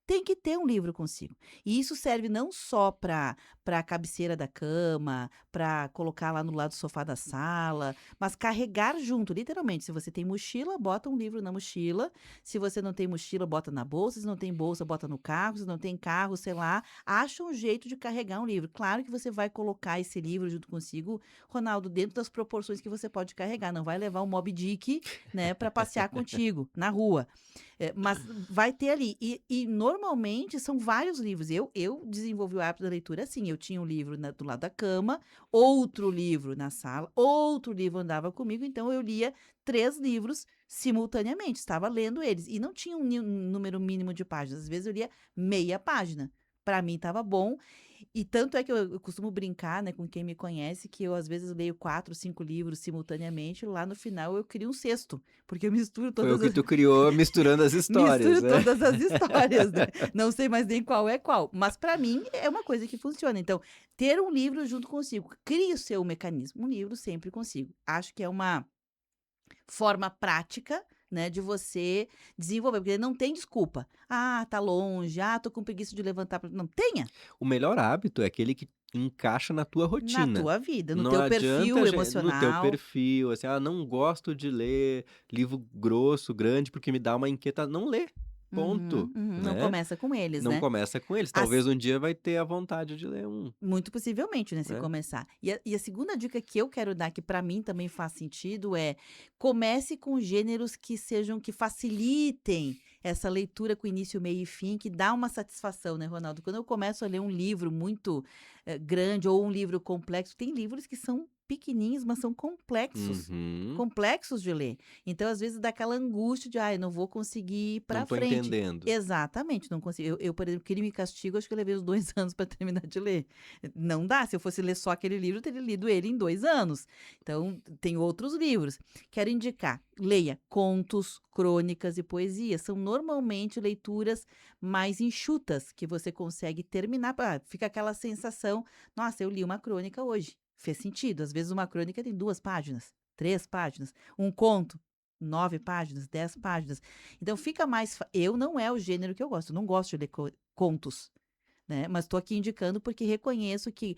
Tem que ter um livro consigo. E isso serve não só para a cabeceira da cama, para colocar lá no lado do sofá da sala, mas carregar junto, literalmente. Se você tem mochila, bota um livro na mochila. Se você não tem mochila, bota na bolsa. Se não tem bolsa, bota no carro. Se não tem carro, sei lá, acha um jeito de carregar um livro. Claro que você vai colocar esse livro junto consigo, Ronaldo, dentro das proporções que você pode carregar. Não vai levar um Moby Dick, né, para passear contigo na rua. Mas vai ter ali. E normalmente são vários livros. Eu desenvolvi o hábito da leitura assim. Eu tinha um livro do lado da cama, outro livro na sala, outro livro andava comigo. Então eu lia 3 livros simultaneamente. Estava lendo eles. E não tinha um número mínimo de páginas. Às vezes eu lia meia página. Para mim estava bom. E tanto é que eu costumo brincar, né, com quem me conhece, que eu às vezes leio 4, 5 livros simultaneamente, lá no final eu crio um sexto, porque eu misturo Foi o todas que as tu criou misturando as histórias, misturo né? todas as histórias, né. Não sei mais nem qual é qual, mas para mim é uma coisa que funciona. Então, ter um livro junto consigo, crie o seu mecanismo, um livro sempre consigo. Acho que é uma forma prática, né, de você desenvolver, porque não tem desculpa. "Ah, tá longe. Ah, tô com preguiça de levantar pra", não, tenha O melhor hábito é aquele que encaixa na tua na rotina. tua vida, no Não teu adianta perfil no teu emocional. perfil, assim: "Ah, não gosto de ler livro grosso, grande, porque me dá uma inquieta", não lê, Uhum, ponto, uhum. Não né. começa com eles, Não né. começa com eles, As talvez um dia vai ter a vontade de ler um, Muito possivelmente, né, se né. começar. E a segunda dica que eu quero dar, que para mim também faz sentido, é: comece com gêneros que facilitem essa leitura com início, meio e fim, que dá uma satisfação, né, Ronaldo. Quando eu começo a ler um livro muito, grande ou um livro complexo, tem livros que são pequeninhos, mas são complexos, Uhum. complexos de ler. Então, às vezes, dá aquela angústia de: "Ai, não vou conseguir ir Não pra tô frente". entendendo. Exatamente, não consigo. Por exemplo, Crime e Castigo, acho que eu levei uns 2 anos para terminar de ler. Não dá, se eu fosse ler só aquele livro, eu teria lido ele em 2 anos. Então, tem outros livros. Quero indicar, leia contos, crônicas e poesias. São normalmente leituras mais enxutas, que você consegue terminar. Fica aquela sensação: "Nossa, eu li uma crônica hoje". Fez sentido. Às vezes uma crônica tem 2 páginas, 3 páginas. Um conto, 9 páginas, 10 páginas. Então fica mais eu não é o gênero que eu gosto, eu não gosto de ler contos, né, mas estou aqui indicando porque reconheço que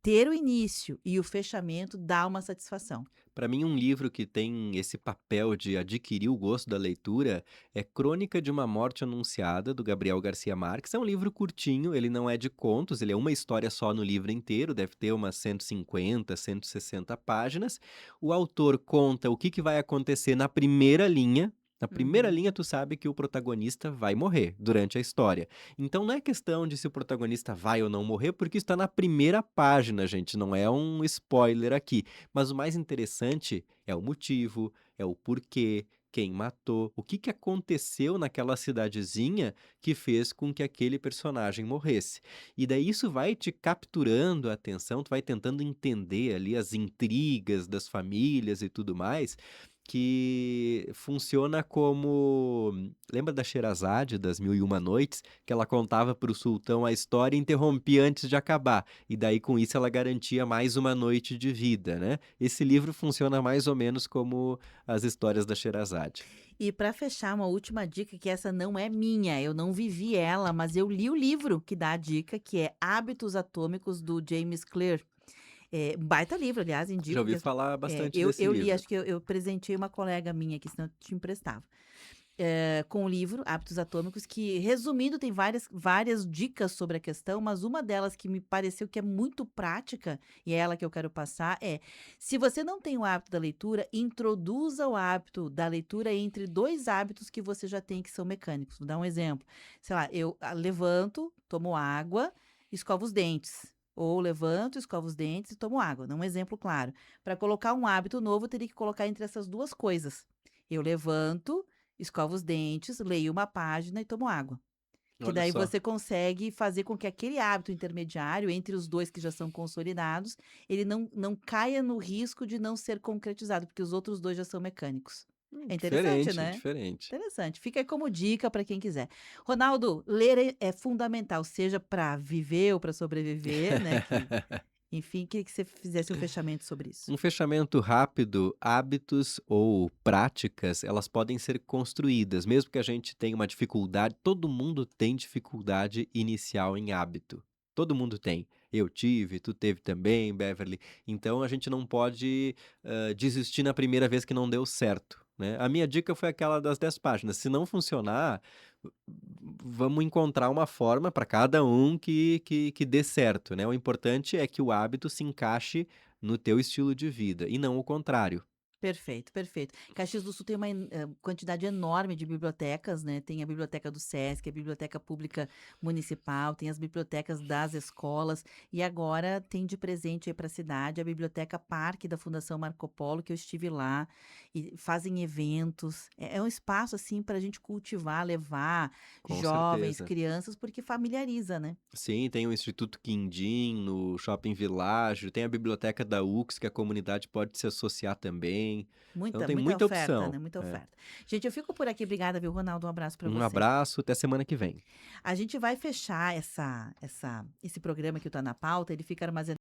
ter o início e o fechamento dá uma satisfação. Para mim, um livro que tem esse papel de adquirir o gosto da leitura é Crônica de uma Morte Anunciada, do Gabriel Garcia Marques. É um livro curtinho, ele não é de contos, ele é uma história só no livro inteiro, deve ter umas 150, 160 páginas. O autor conta o que vai acontecer na primeira linha. Na primeira linha, tu sabe que o protagonista vai morrer durante a história. Então não é questão de se o protagonista vai ou não morrer, porque isso está na primeira página, gente. Não é um spoiler aqui. Mas o mais interessante é o motivo, é o porquê, quem matou, o que que aconteceu naquela cidadezinha que fez com que aquele personagem morresse. E daí isso vai te capturando a atenção, tu vai tentando entender ali as intrigas das famílias e tudo mais, que funciona como. Lembra da Sherazade, das Mil e Uma Noites? Que ela contava para o sultão a história e interrompia antes de acabar. E daí, com isso, ela garantia mais uma noite de vida, né? Esse livro funciona mais ou menos como as histórias da Sherazade. E para fechar, uma última dica, que essa não é minha, eu não vivi ela, mas eu li o livro que dá a dica, que é Hábitos Atômicos, do James Clear. É um baita livro, aliás, Já indico. ouvi falar bastante desse Eu li, livro. acho que eu presenteei uma colega minha aqui, senão eu te emprestava. Com o livro Hábitos Atômicos, que, resumindo, tem várias dicas sobre a questão, mas uma delas que me pareceu que é muito prática, e é ela que eu quero passar, é: se você não tem o hábito da leitura, introduza o hábito da leitura entre dois hábitos que você já tem, que são mecânicos. Vou dar um exemplo. Sei lá, eu levanto, tomo água, escovo os dentes. Ou levanto, escovo os dentes e tomo água. Dá um exemplo claro. Para colocar um hábito novo, eu teria que colocar entre essas duas coisas. Eu levanto, escovo os dentes, leio uma página e tomo água. Que Olha daí só. você consegue fazer com que aquele hábito intermediário, entre os dois que já são consolidados, ele não caia no risco de não ser concretizado, porque os outros dois já são mecânicos. É interessante, Diferente, né? diferente. Interessante. Fica aí como dica para quem quiser. Ronaldo, ler é fundamental, seja para viver ou para sobreviver, né? Enfim, queria que você fizesse um fechamento sobre isso. Um fechamento rápido: hábitos ou práticas, elas podem ser construídas, mesmo que a gente tenha uma dificuldade. Todo mundo tem dificuldade inicial em hábito. Todo mundo tem. Eu tive, tu teve também, Beverly. Então a gente não pode desistir na primeira vez que não deu certo, né? A minha dica foi aquela das 10 páginas. Se não funcionar, vamos encontrar uma forma para cada um que dê certo, né? O importante é que o hábito se encaixe no teu estilo de vida e não o contrário. Perfeito, perfeito. Caxias do Sul tem uma quantidade enorme de bibliotecas, né? Tem a biblioteca do SESC, a biblioteca pública municipal, tem as bibliotecas das escolas, e agora tem de presente aí para a cidade a Biblioteca Parque da Fundação Marco Polo, que eu estive lá, e fazem eventos. É um espaço, assim, para a gente cultivar, levar Com jovens, certeza. crianças, porque familiariza, né? Sim, tem o Instituto Quindim no Shopping Village, tem a biblioteca da UX, que a comunidade pode se associar também. Então tem Muita muita oferta, opção. né? Muita É. oferta. Gente, eu fico por aqui. Obrigada, viu, Ronaldo? Um abraço para Um você. abraço, até semana que vem. A gente vai fechar esse programa que está na pauta, ele fica armazenado